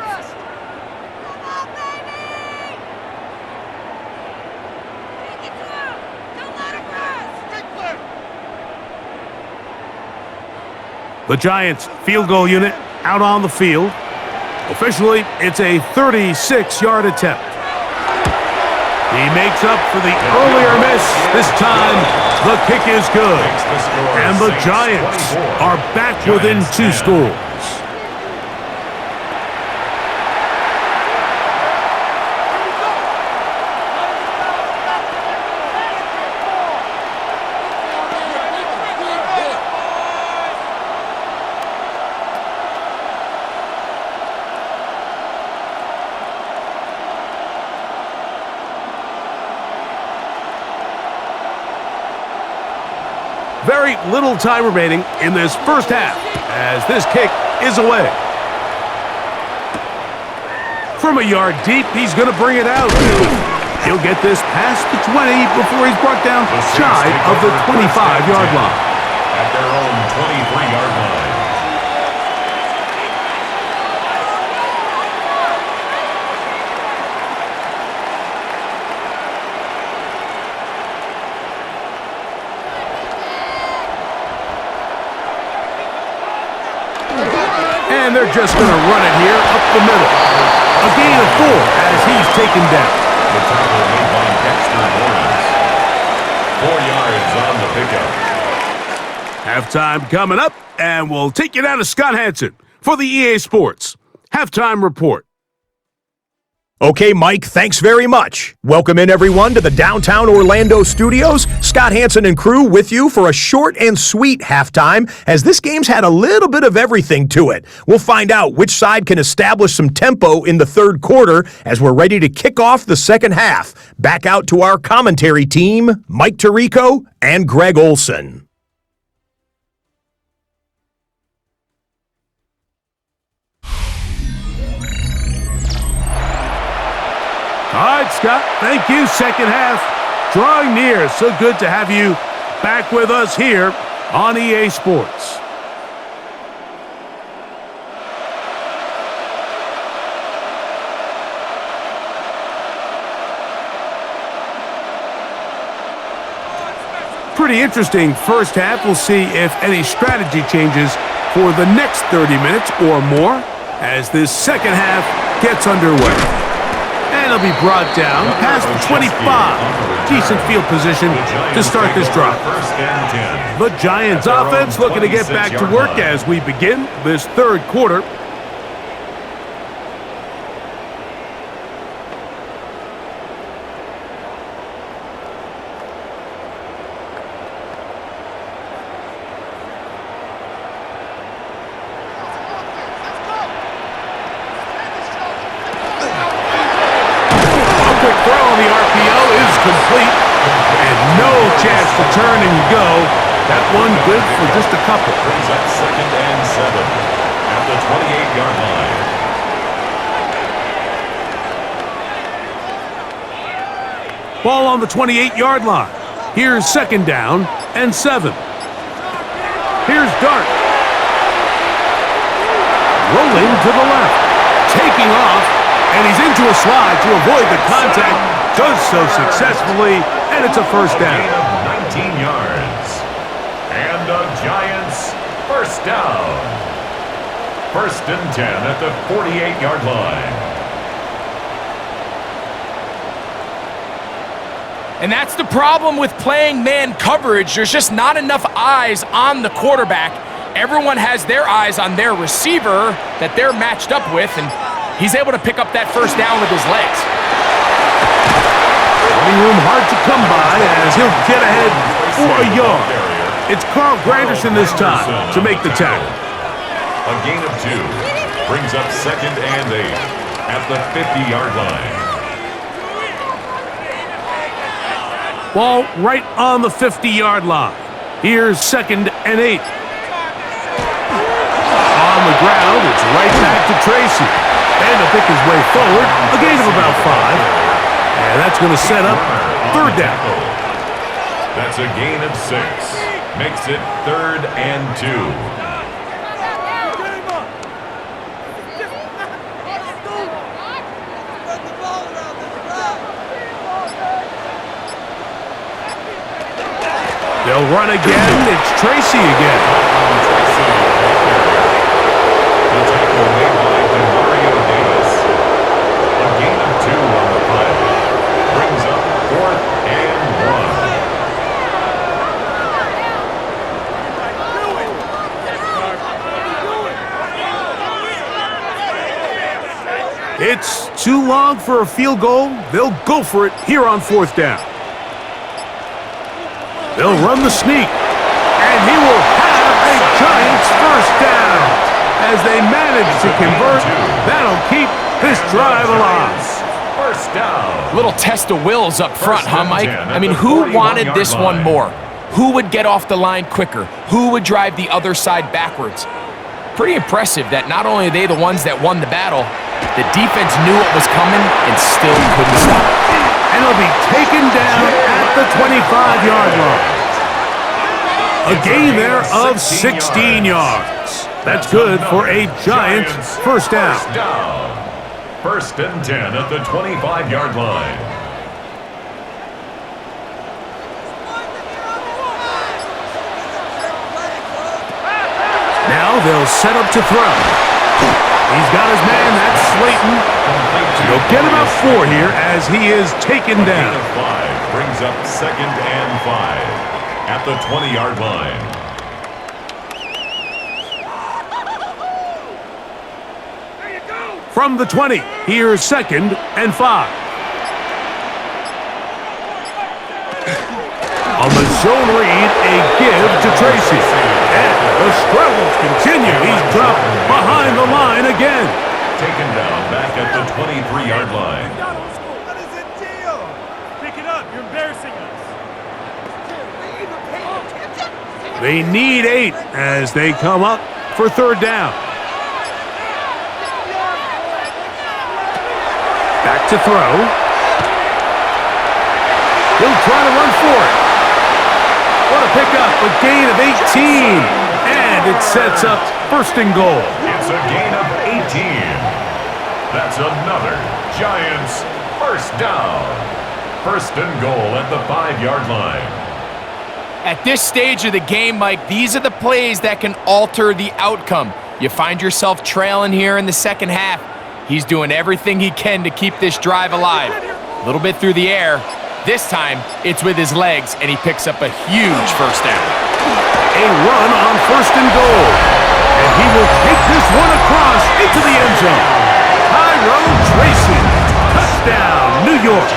The Giants field goal unit out on the field. Officially, it's a 36-yard attempt. He makes up for the earlier miss. This time, the kick is good. And the Giants are back within 2 scores. Very little time remaining in this first half as this kick is away. From a yard deep, he's going to bring it out. He'll get this past the 20 before he's brought down shy of the 25-yard line. At their own 23-yard line. And they're just going to run it here up the middle. A gain of 4 as he's taken down. The tackle made by Dexter Lawrence. 4 yards on the pickup. Halftime coming up, and we'll take you down to Scott Hansen for the EA Sports Halftime Report. Okay, Mike, thanks very much. Welcome in, everyone, to the downtown Orlando studios. Scott Hansen and crew with you for a short and sweet halftime, as this game's had a little bit of everything to it. We'll find out which side can establish some tempo in the third quarter as we're ready to kick off the second half. Back out to our commentary team, Mike Tirico and Greg Olson. All right, Scott, thank you. Second half drawing near. So good to have you back with us here on EA Sports. Pretty interesting first half. We'll see if any strategy changes for the next 30 minutes or more as this second half gets underway. And it'll be brought down past the 25. Decent field position to start this drive. The Giants offense looking to get back to work as we begin this third quarter. Complete, and no chance to turn and go. That one good for just a couple. Brings up 2nd and 7 at the 28-yard line. Ball on the 28-yard line. Here's 2nd down and 7. Here's Dart. Rolling to the left. Taking off, and he's into a slide to avoid the contact. Does so successfully, and it's a first down. A gain of 19 yards. And the Giants first down. 1st and 10 at the 48-yard line. And that's the problem with playing man coverage. There's just not enough eyes on the quarterback. Everyone has their eyes on their receiver that they're matched up with, and he's able to pick up that first down with his legs. Running room hard to come by as he'll get ahead for a yard. It's Carl Granderson this time to make the tackle. A gain of 2 brings up 2nd and 8 at the 50-yard line. Ball right on the 50-yard line. Here's 2nd and 8. On the ground, it's right back to Tracy. And to pick his way forward, a gain of about 5. And that's going to set up 3rd down. That's a gain of 6. Makes it 3rd and 2. They'll run again. It's Tracy again. The tackle made by Mario Davis. A gain of 2 on the play. Brings up 4th and 1. It's too long for a field goal. They'll go for it here on 4th down. They'll run the sneak, and he will have a Giants first down. As they manage to convert, that'll keep this drive alive. First down. Little test of wills up front, huh, Mike? I mean, who wanted this one more? Who would get off the line quicker? Who would drive the other side backwards? Pretty impressive that not only are they the ones that won the battle, the defense knew what was coming and still couldn't stop it. and he'll be taken down at the 25-yard line. A gain there of 16 yards. That's good for a Giants first down. First and 10 at the 25-yard line. Now they'll set up to throw. He's got his man, that's Slayton. He'll get about 4 here as he is taken down. A gain of 5 brings up second and 5 at the 20-yard line. From the 20, here's second and 5. On the zone read, a give to Tracy. And the struggles continue. He's dropped behind the line again. Taken down back at the 23-yard line. What is the deal? Pick it up. You're embarrassing us. They need 8 as they come up for third down. Back to throw. He'll try to run for it. What a pickup, a gain of 18. And it sets up first and goal. It's a gain of 18. That's another Giants first down. First and goal at the 5-yard line. At this stage of the game, Mike, these are the plays that can alter the outcome. You find yourself trailing here in the second half. He's doing everything he can to keep this drive alive. A little bit through the air. This time, it's with his legs, and he picks up a huge first down. A run on first and goal. And he will take this one across into the end zone. Tyrone Tracy. Touchdown, New York.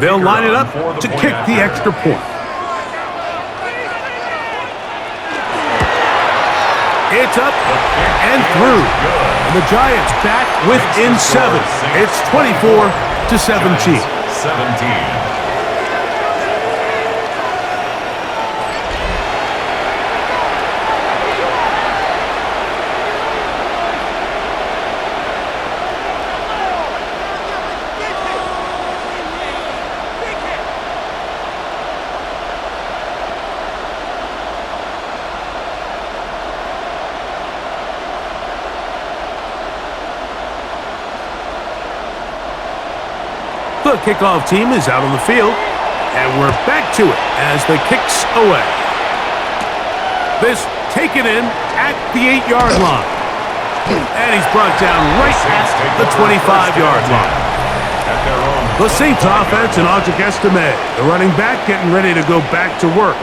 They'll line it up to kick the extra point. It's up and through. And the Giants back within 7. It's 24-17. 17. The kickoff team is out on the field, and we're back to it as the kick's away. This taken in at the 8-yard line. And he's brought down right at the 25-yard line. The Saints offense and Audric Estime, the running back, getting ready to go back to work.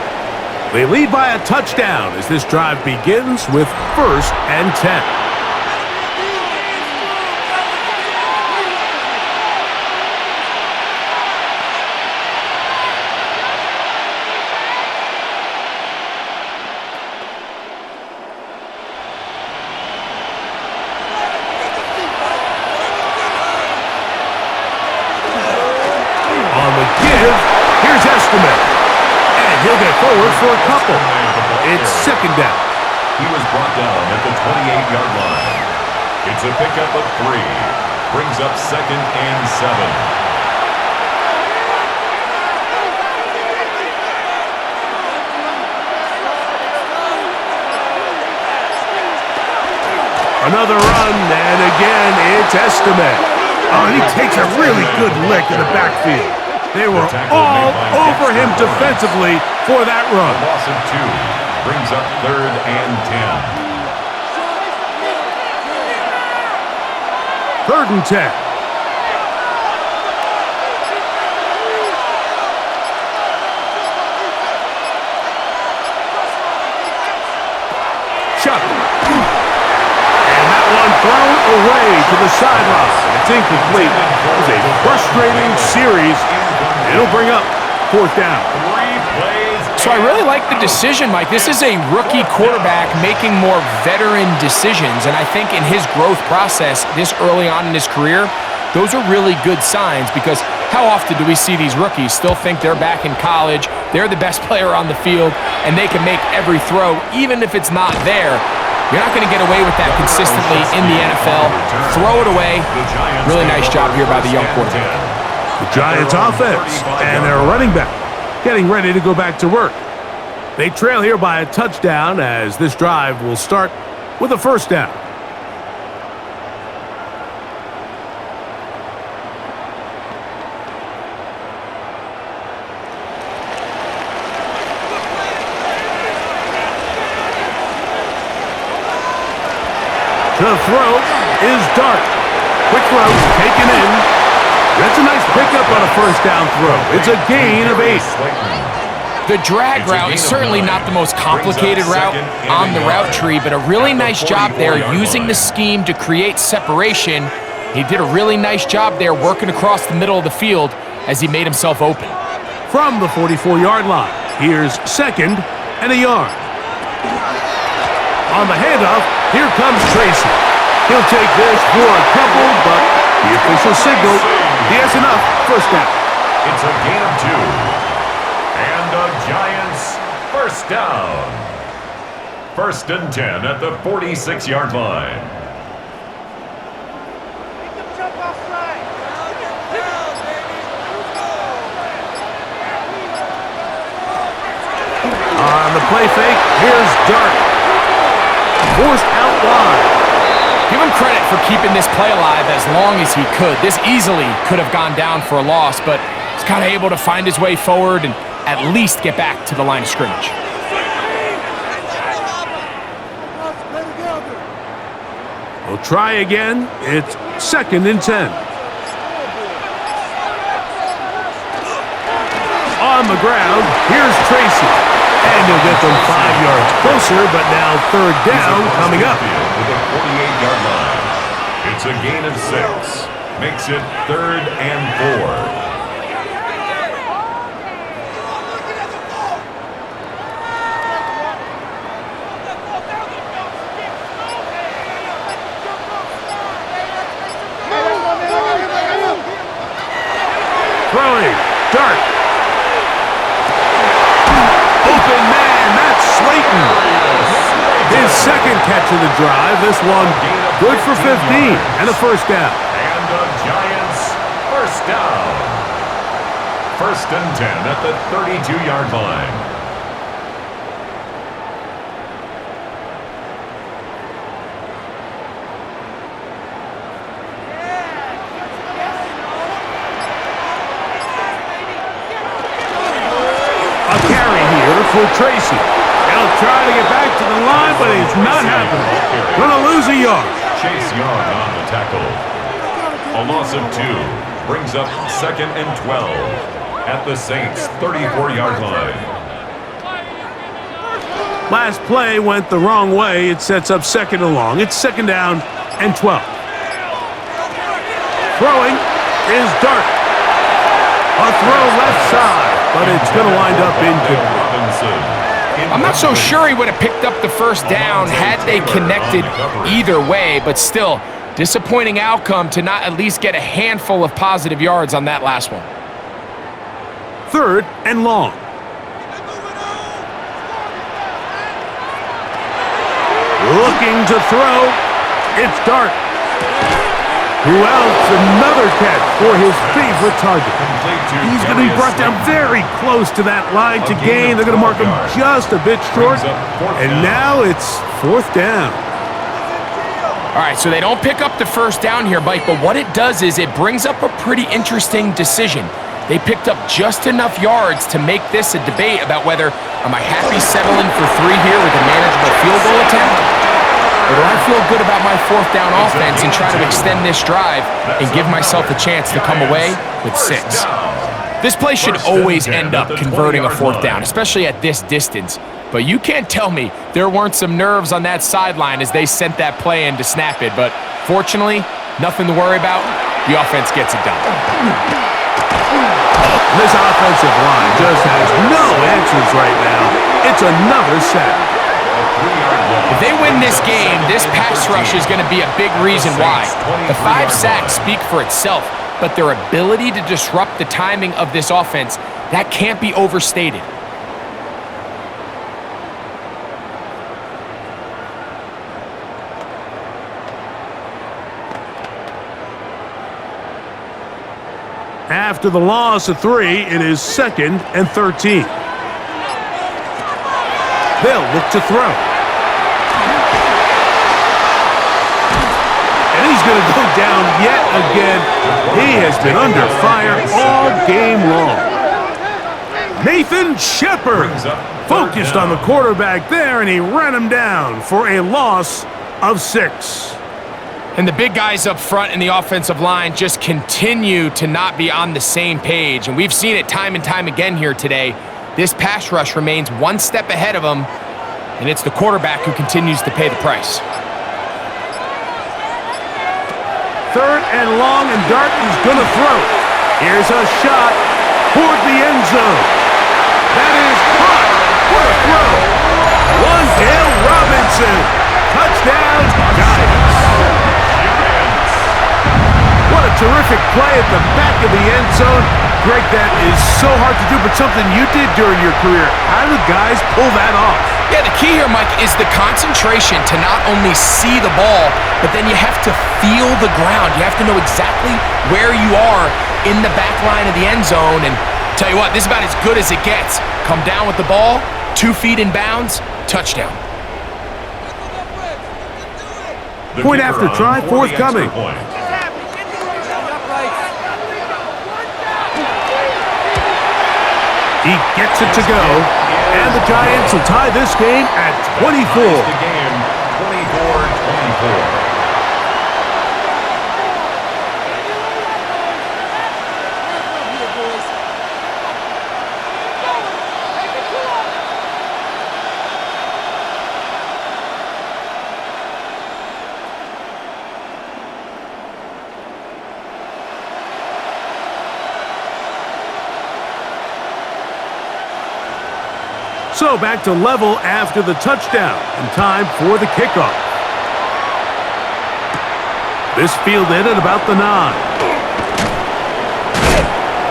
They lead by a touchdown as this drive begins with first and 10. Here's Estime, and he'll get forward for a couple. It's second down. He was brought down at the 28-yard line. It's a pickup of 3. Brings up second and 7. Another run, and again, it's Estime. Oh, he takes a really good lick in the backfield. They were all over him defensively for that run. Loss of 2 brings up third and 10. Third and 10. Chuck. And that one thrown away to the sideline. It's incomplete. It was a frustrating series. It'll bring up 4th down. 3 plays. So I really like the decision, Mike. This is a rookie quarterback making more veteran decisions, and I think in his growth process this early on in his career, those are really good signs, because how often do we see these rookies still think they're back in college, they're the best player on the field, and they can make every throw, even if it's not there. You're not going to get away with that consistently in the NFL. Throw it away. Really nice job here by the young quarterback. The Giants offense and their running back getting ready to go back to work. They trail here by a touchdown as this drive will start with a 1st down. The throw is Dart. Quick throw taken in. That's a nice pickup on a 1st down throw. It's a gain of 8. The drag route is certainly not the most complicated route on the route tree, but a really nice job there using the scheme to create separation. He did a really nice job there working across the middle of the field as he made himself open. From the 44-yard line, here's 2nd and a yard. On the handoff, here comes Tracy. He'll take this for a couple, but the official signal, he has enough. 1st down. It's a gain of 2. And the Giants 1st down. 1st and 10 at the 46-yard line. On the play fake, here's Dart. Forced out wide. Give him credit for keeping this play alive as long as he could. This easily could have gone down for a loss, but he's kind of able to find his way forward and at least get back to the line of scrimmage. We'll try again. It's 2nd and 10. On the ground, here's Tracy. And he'll get them 5 yards closer, but now 3rd down coming up. To the 48-yard line. It's a gain of 6. Makes it 3rd and 4. Throwing, Dart. Open man, that's Slayton. His 2nd catch of the drive. This one good for 15 and a 1st down. And the Giants 1st down. 1st and 10 at the 32-yard line. For Tracy. He'll try to get back to the line, but it's not happening. Gonna lose a yard. Chase Young on the tackle. A loss of 2 brings up 2nd and 12 at the Saints' 34-yard line. Last play went the wrong way. It sets up 2nd and long. It's 2nd down and 12. Throwing is Dart. A throw left side, but it's going to wind up incomplete. I'm not so sure he would have picked up the 1st down had they connected either way, but still, disappointing outcome to not at least get a handful of positive yards on that last one. 3rd and long. Looking to throw. It's Dart. Who else? Another catch for his favorite target. He's going to be brought down very close to that line to gain. They're going to mark him just a bit short. And now it's 4th down. All right, so they don't pick up the 1st down here, Mike, but what it does is it brings up a pretty interesting decision. They picked up just enough yards to make this a debate about whether, am I happy settling for 3 here with a manageable field goal attempt? Or do I feel good about my 4th down offense and try to extend this drive and give myself a chance to come away with 6? This play should always end up converting a 4th down, especially at this distance. But you can't tell me there weren't some nerves on that sideline as they sent that play in to snap it. But fortunately, nothing to worry about. The offense gets it done. This offensive line just has no answers right now. It's another sack. If they win this game, this pass rush is going to be a big reason why. The 5 sacks speak for itself, but their ability to disrupt the timing of this offense, that can't be overstated. After the loss of 3, it is 2nd and 13. They'll look to throw. And he's going to go down yet again. He has been under fire all game long. Nathan Shepard focused on the quarterback there, and he ran him down for a loss of 6. And the big guys up front in the offensive line just continue to not be on the same page. And we've seen it time and time again here today. This pass rush remains one step ahead of them, and it's the quarterback who continues to pay the price. 3rd and long, and Darton's going to throw. Here's a shot toward the end zone. That is caught. What a throw. Wandale Robinson. Touchdown, Giants. What a terrific play at the back of the end zone. Greg, that is so hard to do, but something you did during your career. How do guys pull that off? Yeah, the key here, Mike, is the concentration to not only see the ball, but then you have to feel the ground. You have to know exactly where you are in the back line of the end zone. And tell you what, this is about as good as it gets. Come down with the ball, 2 feet in bounds, touchdown. Point after try, forthcoming. He gets it to go, and the Giants will tie this game at 24. 24-24. So back to level after the touchdown, and time for the kickoff. This fielded at about the 9.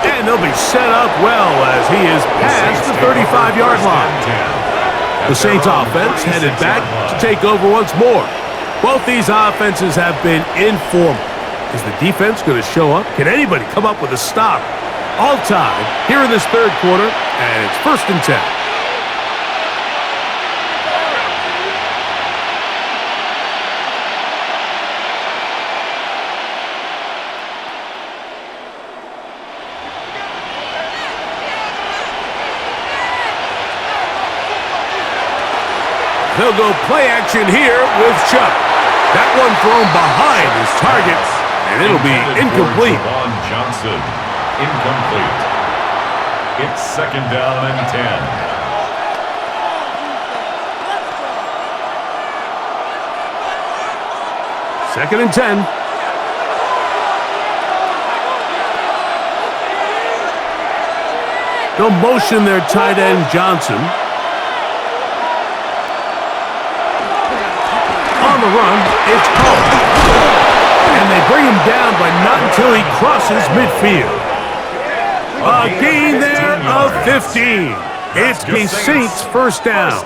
And they'll be set up well as he is past the 35-yard line. The Saints offense headed back to take over once more. Both these offenses have been informal. Is the defense going to show up? Can anybody come up with a stop? All tied here in this 3rd quarter, and it's 1st and 10. They'll go play action here with Chuck. That one thrown behind his target, and it'll be incomplete. Johnson, incomplete. It's 2nd down and 10. 2nd and 10. They'll motion their tight end Johnson. On the run, it's caught. And they bring him down, but not until he crosses midfield. A gain there of 15. It's the Saints' 1st down.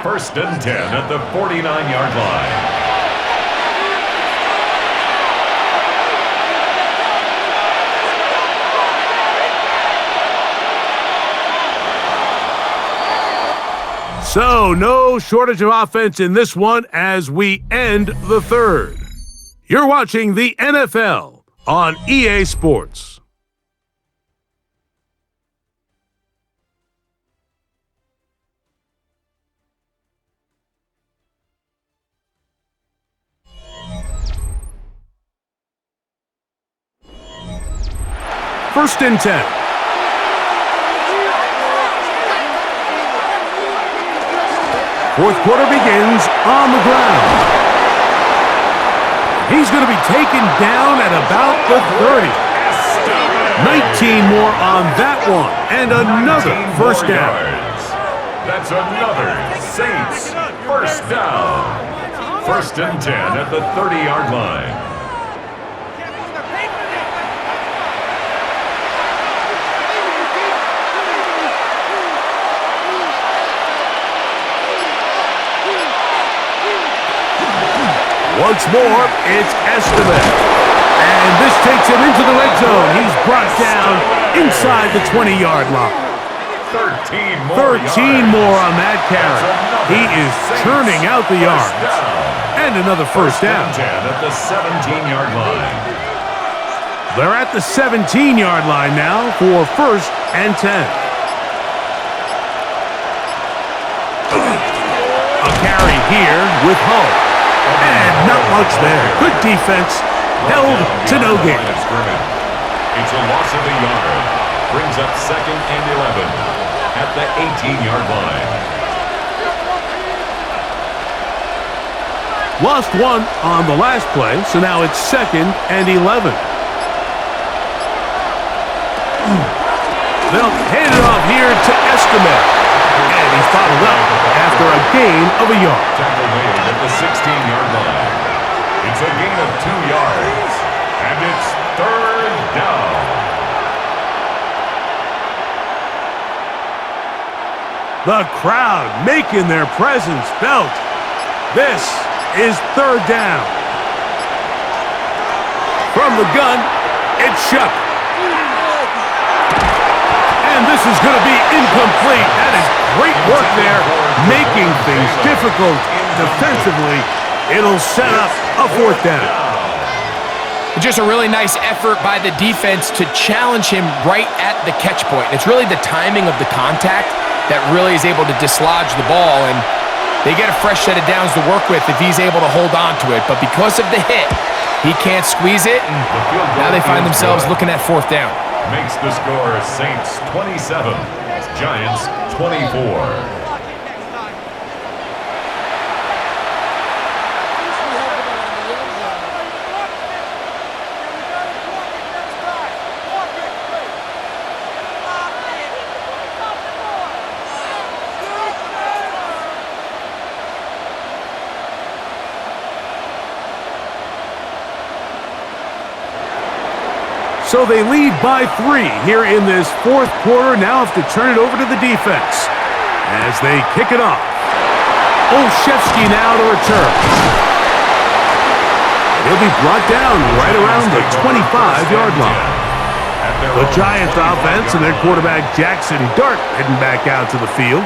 1st and 10 at the 49-yard line. So, no shortage of offense in this one as we end the 3rd. You're watching the NFL on EA Sports. First and 10. Fourth quarter begins on the ground. He's going to be taken down at about the 30. 19 more on that one, and another 19 first more down. yards. That's another Saints first down. 1st and 10 at the 30-yard line. Once more, it's Esteban. And this takes him into the red zone. He's brought down inside the 20-yard line. 13 more on that carry. He is churning out the yards. And another first down. 10 at the 17-yard line. They're at the 17-yard line now for 1st and 10. A carry here with Hull. And not much there. Good defense. Held to no gain. It's a loss of a yard. Brings up 2nd and 11 at the 18-yard line. Lost one on the last play, so now it's 2nd and 11. They'll hand it off here to Esteban. And he's followed up after a gain of a yard. Tackle made at the 16-yard line. It's a gain of 2 yards. And it's 3rd down. The crowd making their presence felt. This is 3rd down. From the gun, it's Shuck. And this is going to be incomplete. That is great work there, making things difficult defensively. It'll set up a 4th down. Just a really nice effort by the defense to challenge him right at the catch point. It's really the timing of the contact that really is able to dislodge the ball, and they get a fresh set of downs to work with if he's able to hold on to it. But because of the hit, he can't squeeze it, and now they find themselves looking at 4th down. Makes the score Saints 27, Giants 24. So they lead by 3 here in this 4th quarter. Now have to turn it over to the defense as they kick it off. Olszewski now to return. He'll be brought down right around the 25-yard line. The Giants offense and their quarterback Jackson Dart heading back out to the field.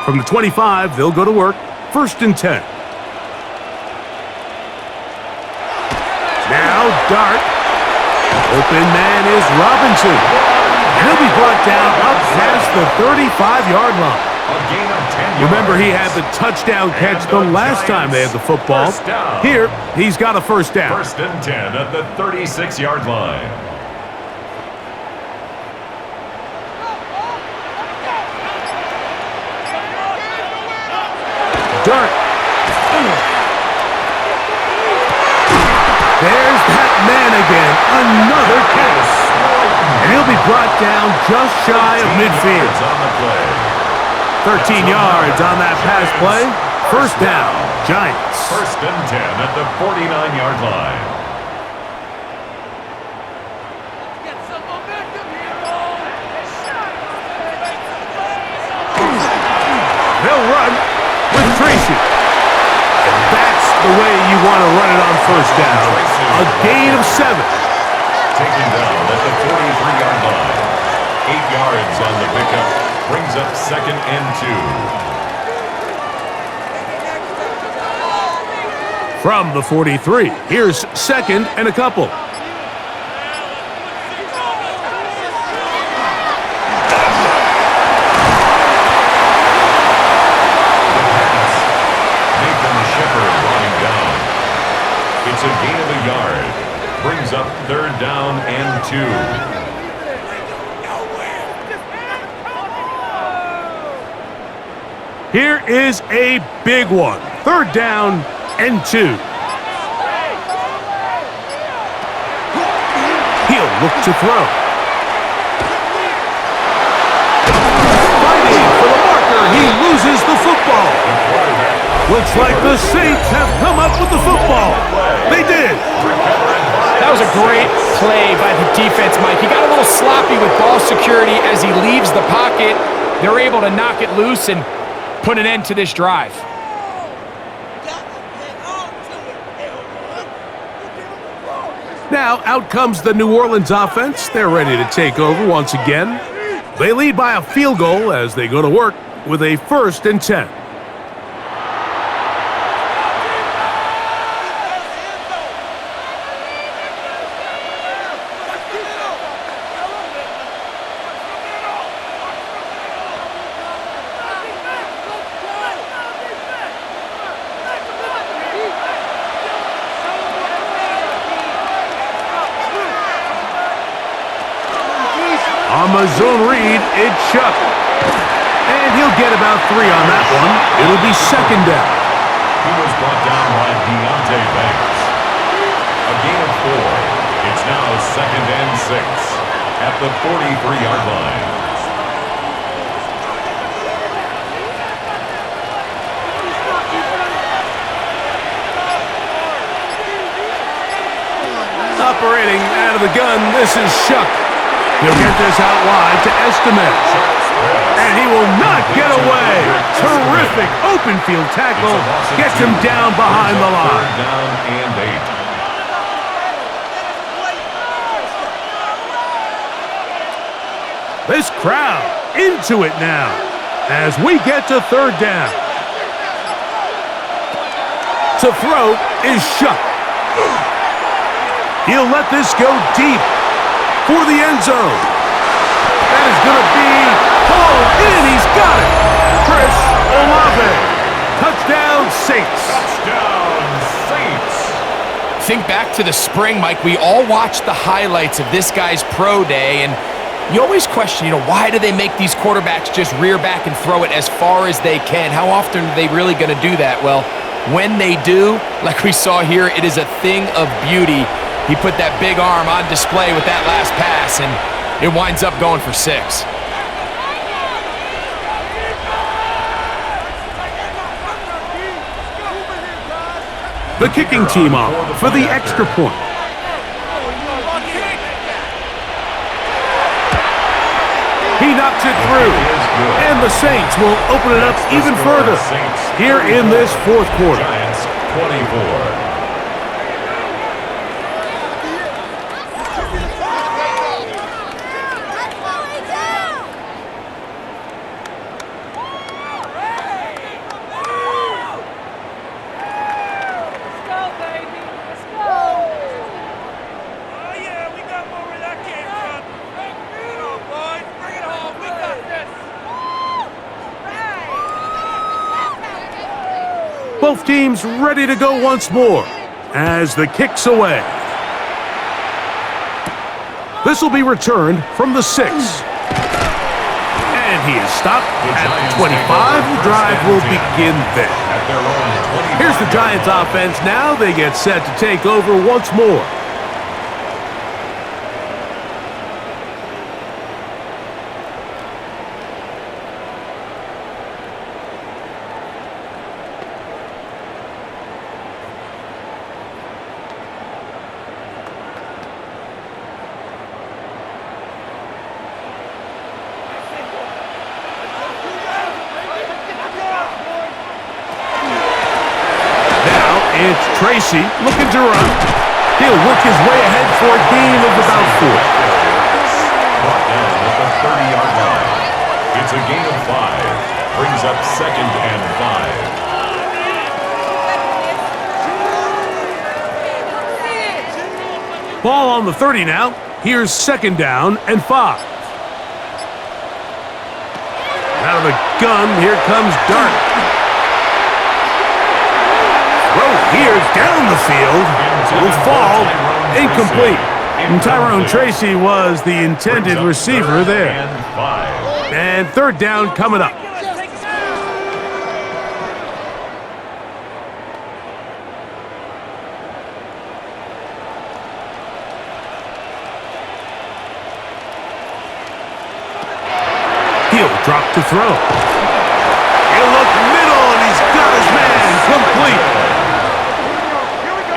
From the 25, they'll go to work. 1st and 10. Now Dart. Open man is Robinson. And he'll be brought down up past the 35-yard line. A gain of 10 yards. Remember, he had the touchdown catch the last time they had the football. Here, he's got a 1st down. 1st and 10 at the 36-yard line. Dart. There's that man again. Another catch. And he'll be brought down just shy of midfield. 13 yards on that pass play. 1st down, Giants. 1st and 10 at the 49-yard line. They'll run with Tracy. And that's the way you want to run it on 1st down. A gain of 7. Taken down at the 43-yard line. 8 yards on the pickup. Brings up 2nd and 2. From the 43, here's 2nd and a couple. It's a gain of a yard. Brings 2. Here is a big one. 3rd down and 2. He'll look to throw. Fighting for the marker. He loses the football. Looks like the Saints have come up with the football. They did. That was a great play by the defense, Mike. He got a little sloppy with ball security as he leaves the pocket. They're able to knock it loose and put an end to this drive. Now out comes the New Orleans offense. They're ready to take over once again. They lead by a field goal as they go to work with a 1st and 10. On the zone read, it's Chuck. And he'll get about 3 on that one. It'll be 2nd down. He was brought down by Deontay Banks. A gain of 4. It's now 2nd and 6 at the 43-yard line. Operating out of the gun, this is Chuck. He'll get this out wide to Estimate. And he will not get away. Terrific open field tackle. Gets him down behind the line. 3rd down and 8. This crowd into it now as we get to 3rd down. To throw is Chuck. He'll let this go deep for the end zone. That is going to be pulled in. He's got it. Chris Olave. Touchdown, Saints. Touchdown, Saints. Think back to the spring, Mike. We all watched the highlights of this guy's pro day, and you always question, why do they make these quarterbacks just rear back and throw it as far as they can? How often are they really going to do that? Well, when they do, like we saw here, it is a thing of beauty. He put that big arm on display with that last pass, and it winds up going for 6. The kicking team on for the extra point. He knocks it through, and the Saints will open it up even further here in this 4th quarter. Giants 24. Both teams ready to go once more as the kick's away. This will be returned from the 6. And he is stopped at 25. The drive will begin there. Here's the Giants offense now. They get set to take over once more. It's Tracy looking to run. He'll work his way ahead for a gain of about 4. Brought down at the 30-yard line. It's a gain of 5. Brings up 2nd and 5. Ball on the 30 now. Here's 2nd down and 5. Out of the gun, here comes Dart. Throw here down the field. Will fall incomplete. And Tyrone Tracy was the intended receiver there. And third down coming up. He'll drop to throw. He'll look middle, and he's got his man complete.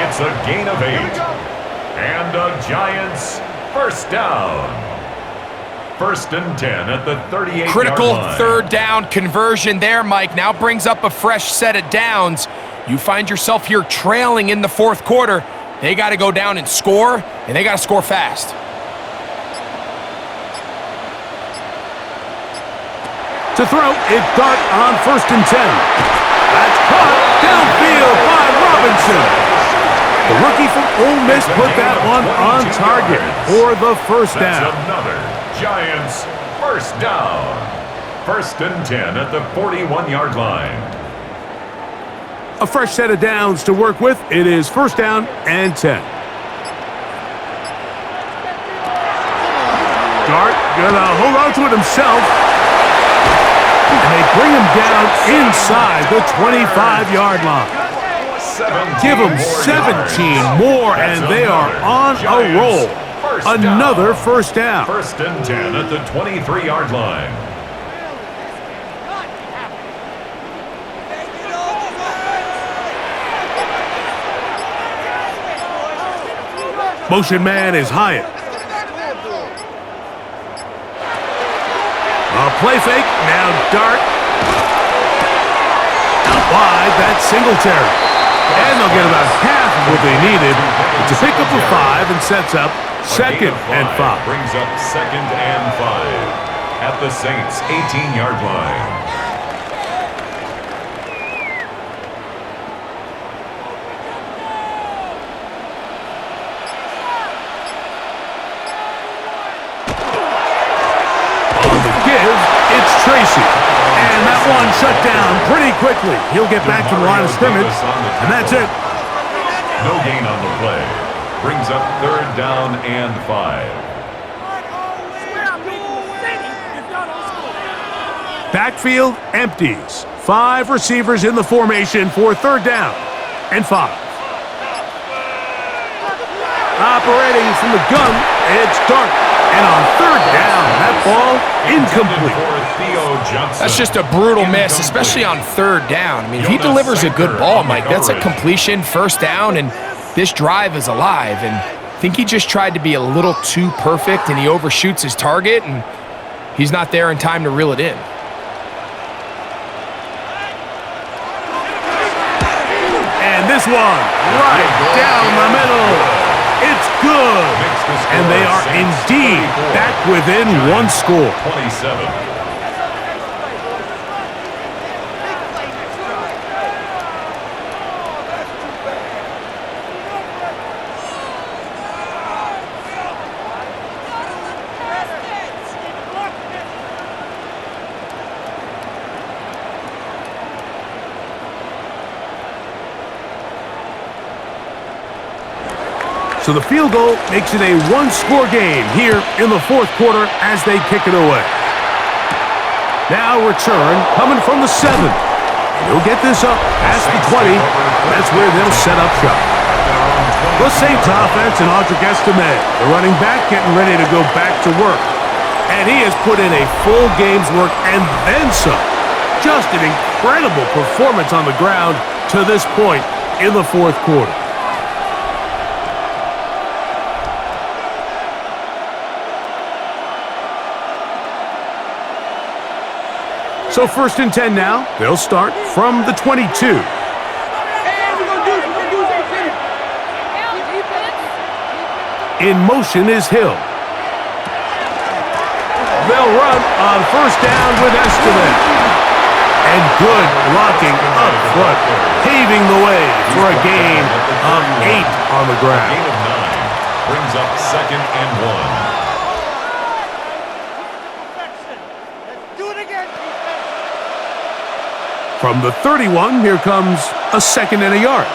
It's a gain of 8. And the Giants first down. First and 10 at the 38-yard line. Critical third down conversion there, Mike. Now brings up a fresh set of downs. You find yourself here trailing in the fourth quarter. They got to go down and score, and they got to score fast. To throw, it's Dart on first and 10. That's caught downfield by Robinson. The rookie from Ole Miss put that one on target for the first down. That's another Giants first down. First and 10 at the 41-yard line. A fresh set of downs to work with. It is first down and 10. Dart gonna hold on to it himself. And they bring him down inside the 25-yard line. Give them 17 more, and they are on a roll. Another first down. First and 10 at the 23-yard line. Motion man is Hyatt. A play fake, now Dart. Out wide, that's Singletary. And they'll get about half of what they needed to pick up a 5 and sets up second and 5. Brings up second and 5 at the Saints' 18-yard line. On the give, it's Tracy. And that one shut down pretty quickly. He'll get back to the line of scrimmage, and that's it. No gain on the play. Brings up third down and 5. Backfield empties. 5 receivers in the formation for third down and 5. Operating from the gun, it's Dart. And on third down, that ball incomplete. That's just a brutal miss, especially on third down. I mean, if he delivers a good ball, Mike, that's a completion, first down, and this drive is alive. And I think he just tried to be a little too perfect, and he overshoots his target, and he's not there in time to reel it in. And this one, right down the middle. It's good. And they are indeed back within one score. 27. So the field goal makes it a one-score game here in the fourth quarter as they kick it away. Now return coming from the 7. And he'll get this up past the 20. That's where they'll set up shop. The Saints offense and Audric Estime, the running back, getting ready to go back to work. And he has put in a full game's work and then some. Just an incredible performance on the ground to this point in the fourth quarter. So first and 10 now. They'll start from the 22. In motion is Hill. They'll run on first down with Estime. And good blocking up front, paving the way for a gain of 8 on the ground. Gain of 9 brings up second and 1. From the 31, here comes a second and a yard.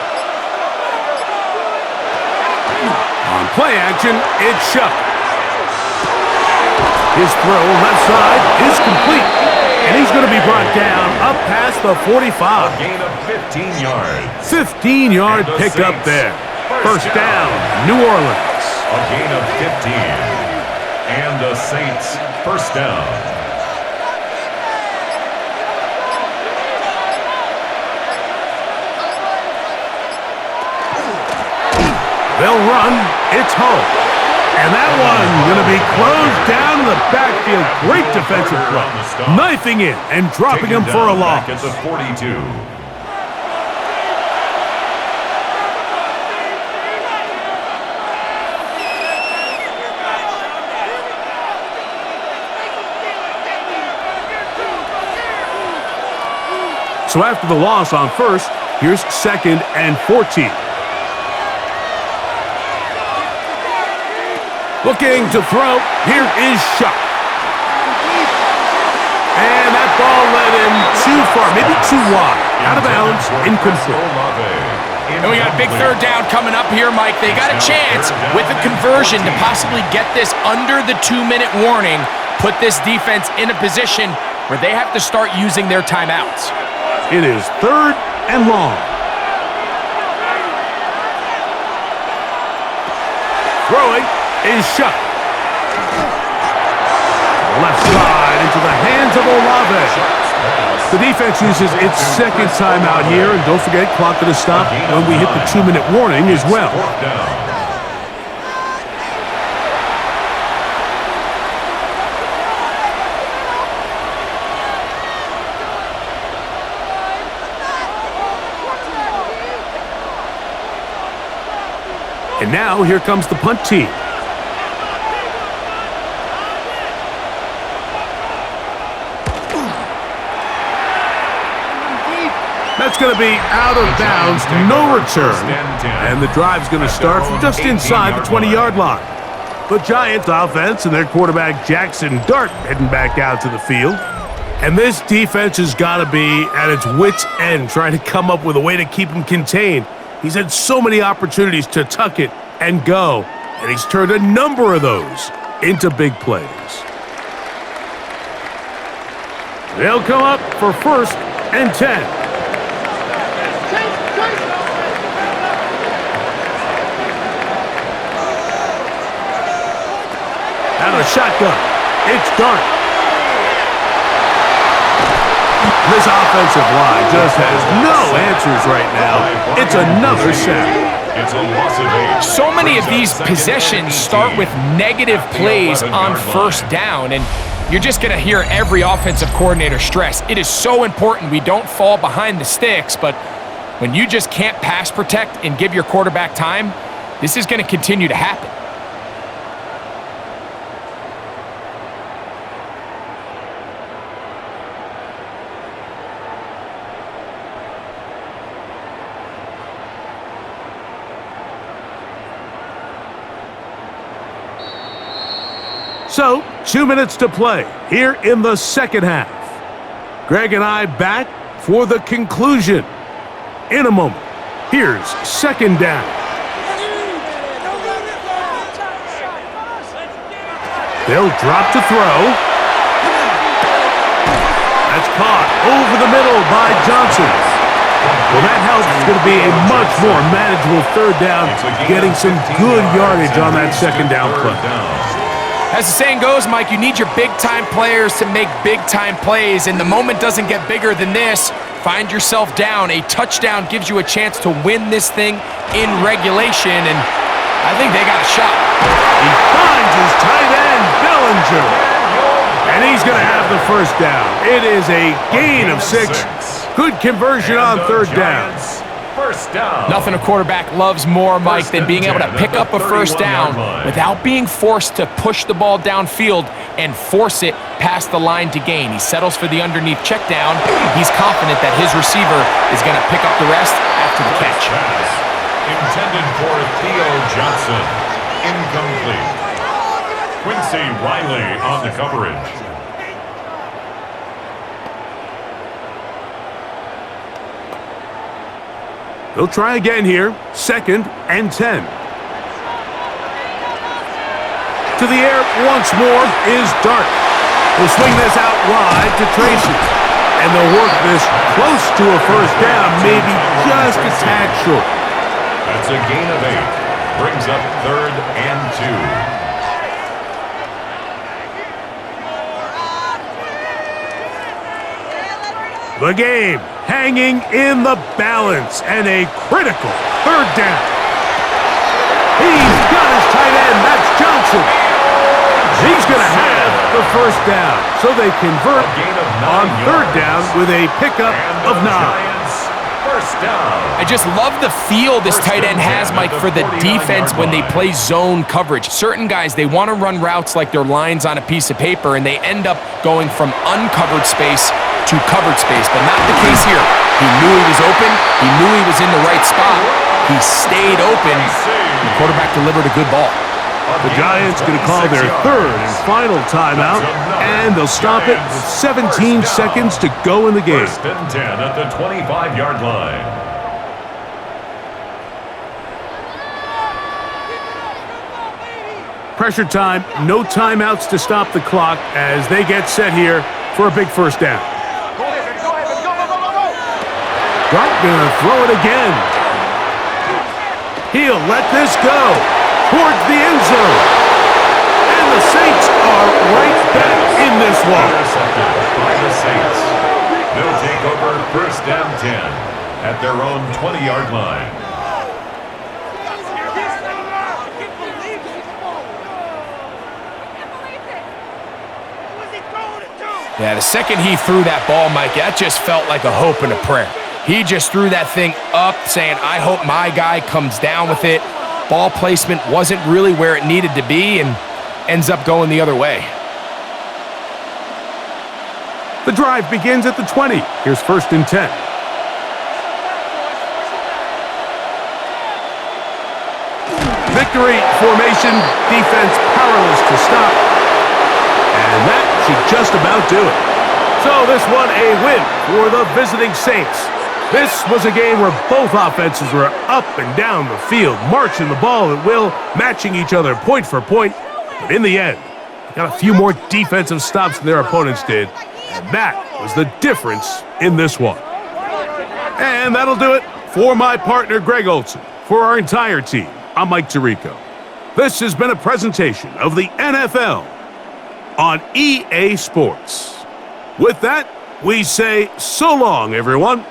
On Play action, it's Shuck. His throw left side is complete. And he's going to be brought down up past the 45. A gain of 15 yards. 15-yard pickup there. First down, New Orleans. A gain of 15. And the Saints, first down. They'll run. It's home. And that one going to be closed down in the backfield. Great defensive play. Knifing in and dropping him for a loss. Back at the 42. So after the loss on first, here's 2nd and 14. Looking to throw. Here is Shuck. And that ball led him too far, maybe too wide. Out of bounds, incomplete. And we got a big third down coming up here, Mike. They got a chance with a conversion to possibly get this under the 2-minute warning, put this defense in a position where they have to start using their timeouts. It is 3rd and long. Throwing is Shuck. Left side into the hands of Olave. The defense uses its 2nd timeout here, and don't forget, clock to stop when we hit the 2-minute warning as well. And now here comes the punt team. That's going to be out of bounds, no return. And the drive's going to start from just inside the 20-yard line. The Giants offense and their quarterback Jackson Dart heading back out to the field. And this defense has got to be at its wits' end trying to come up with a way to keep him contained. He's had so many opportunities to tuck it and go, and he's turned a number of those into big plays. They'll come up for 1st and 10. Out of the shotgun, it's Dart. This offensive line just has no answers right now. It's another sack. It's a loss of 8. So many of these possessions start with negative plays on first down, and you're just going to hear every offensive coordinator stress. It is so important we don't fall behind the sticks, but when you just can't pass protect and give your quarterback time, this is going to continue to happen. So, 2 minutes to play here in the 2nd half. Greg and I back for the conclusion in a moment. Here's 2nd down. They'll drop to throw. That's caught over the middle by Johnson. Well, that helps. It's going to be a much more manageable 3rd down, getting some good yardage on that 2nd down play. As the saying goes, Mike, you need your big-time players to make big-time plays, and the moment doesn't get bigger than this. Find yourself down. A touchdown gives you a chance to win this thing in regulation, and I think they got a shot. He finds his tight end, Bellinger, and he's going to have the 1st down. It is a gain of 6. Good conversion on 3rd down. First down. Nothing a quarterback loves more, Mike, than being able to pick up a 1st down without being forced to push the ball downfield and force it past the line to gain. He settles for the underneath check down. He's confident that his receiver is going to pick up the rest after the catch. Intended for Theo Johnson. Incomplete. Quincy Riley on the coverage. They'll try again here, 2nd and 10. to the air once more is Dark. We'll swing this out wide to Tracy. And they'll work this close to a first down, maybe just a tad short. That's a gain of 8. Brings up 3rd and 2. The game hanging in the balance and a critical 3rd down. He's got his tight end, that's Johnson. He's going to have the first down, so they convert on 3rd down with a pickup of 9. First down. I just love the feel this tight end has, Mike, for the defense when they play zone coverage. Certain guys, they want to run routes like they're lines on a piece of paper, and they end up going from uncovered space to covered space, but not the case here. He knew he was open. He knew he was in the right spot. He stayed open. The quarterback delivered a good ball. The Giants going to call their 3rd and final timeout, and they'll stop it with 17 seconds to go in the game. 1st and 10 at the 25-yard line. Pressure time, no timeouts to stop the clock as they get set here for a big first down. Dark going to throw it again. He'll let this go towards the end zone. And the Saints are right back in this one. Intercepted by the Saints. They'll take over 1st and 10 at their own 20-yard line. Yeah, the second he threw that ball, Mike, that just felt like a hope and a prayer. He just threw that thing up saying, I hope my guy comes down with it. Ball placement wasn't really where it needed to be and ends up going the other way. The drive begins at the 20. Here's 1st and 10. Victory formation, defense powerless to stop. And that should just about do it. So this one a win for the visiting Saints. This was a game where both offenses were up and down the field, marching the ball at will, matching each other point for point. But in the end, they got a few more defensive stops than their opponents did. And that was the difference in this one. And that'll do it for my partner, Greg Olson. For our entire team, I'm Mike Tirico. This has been a presentation of the NFL on EA Sports. With that, we say so long, everyone.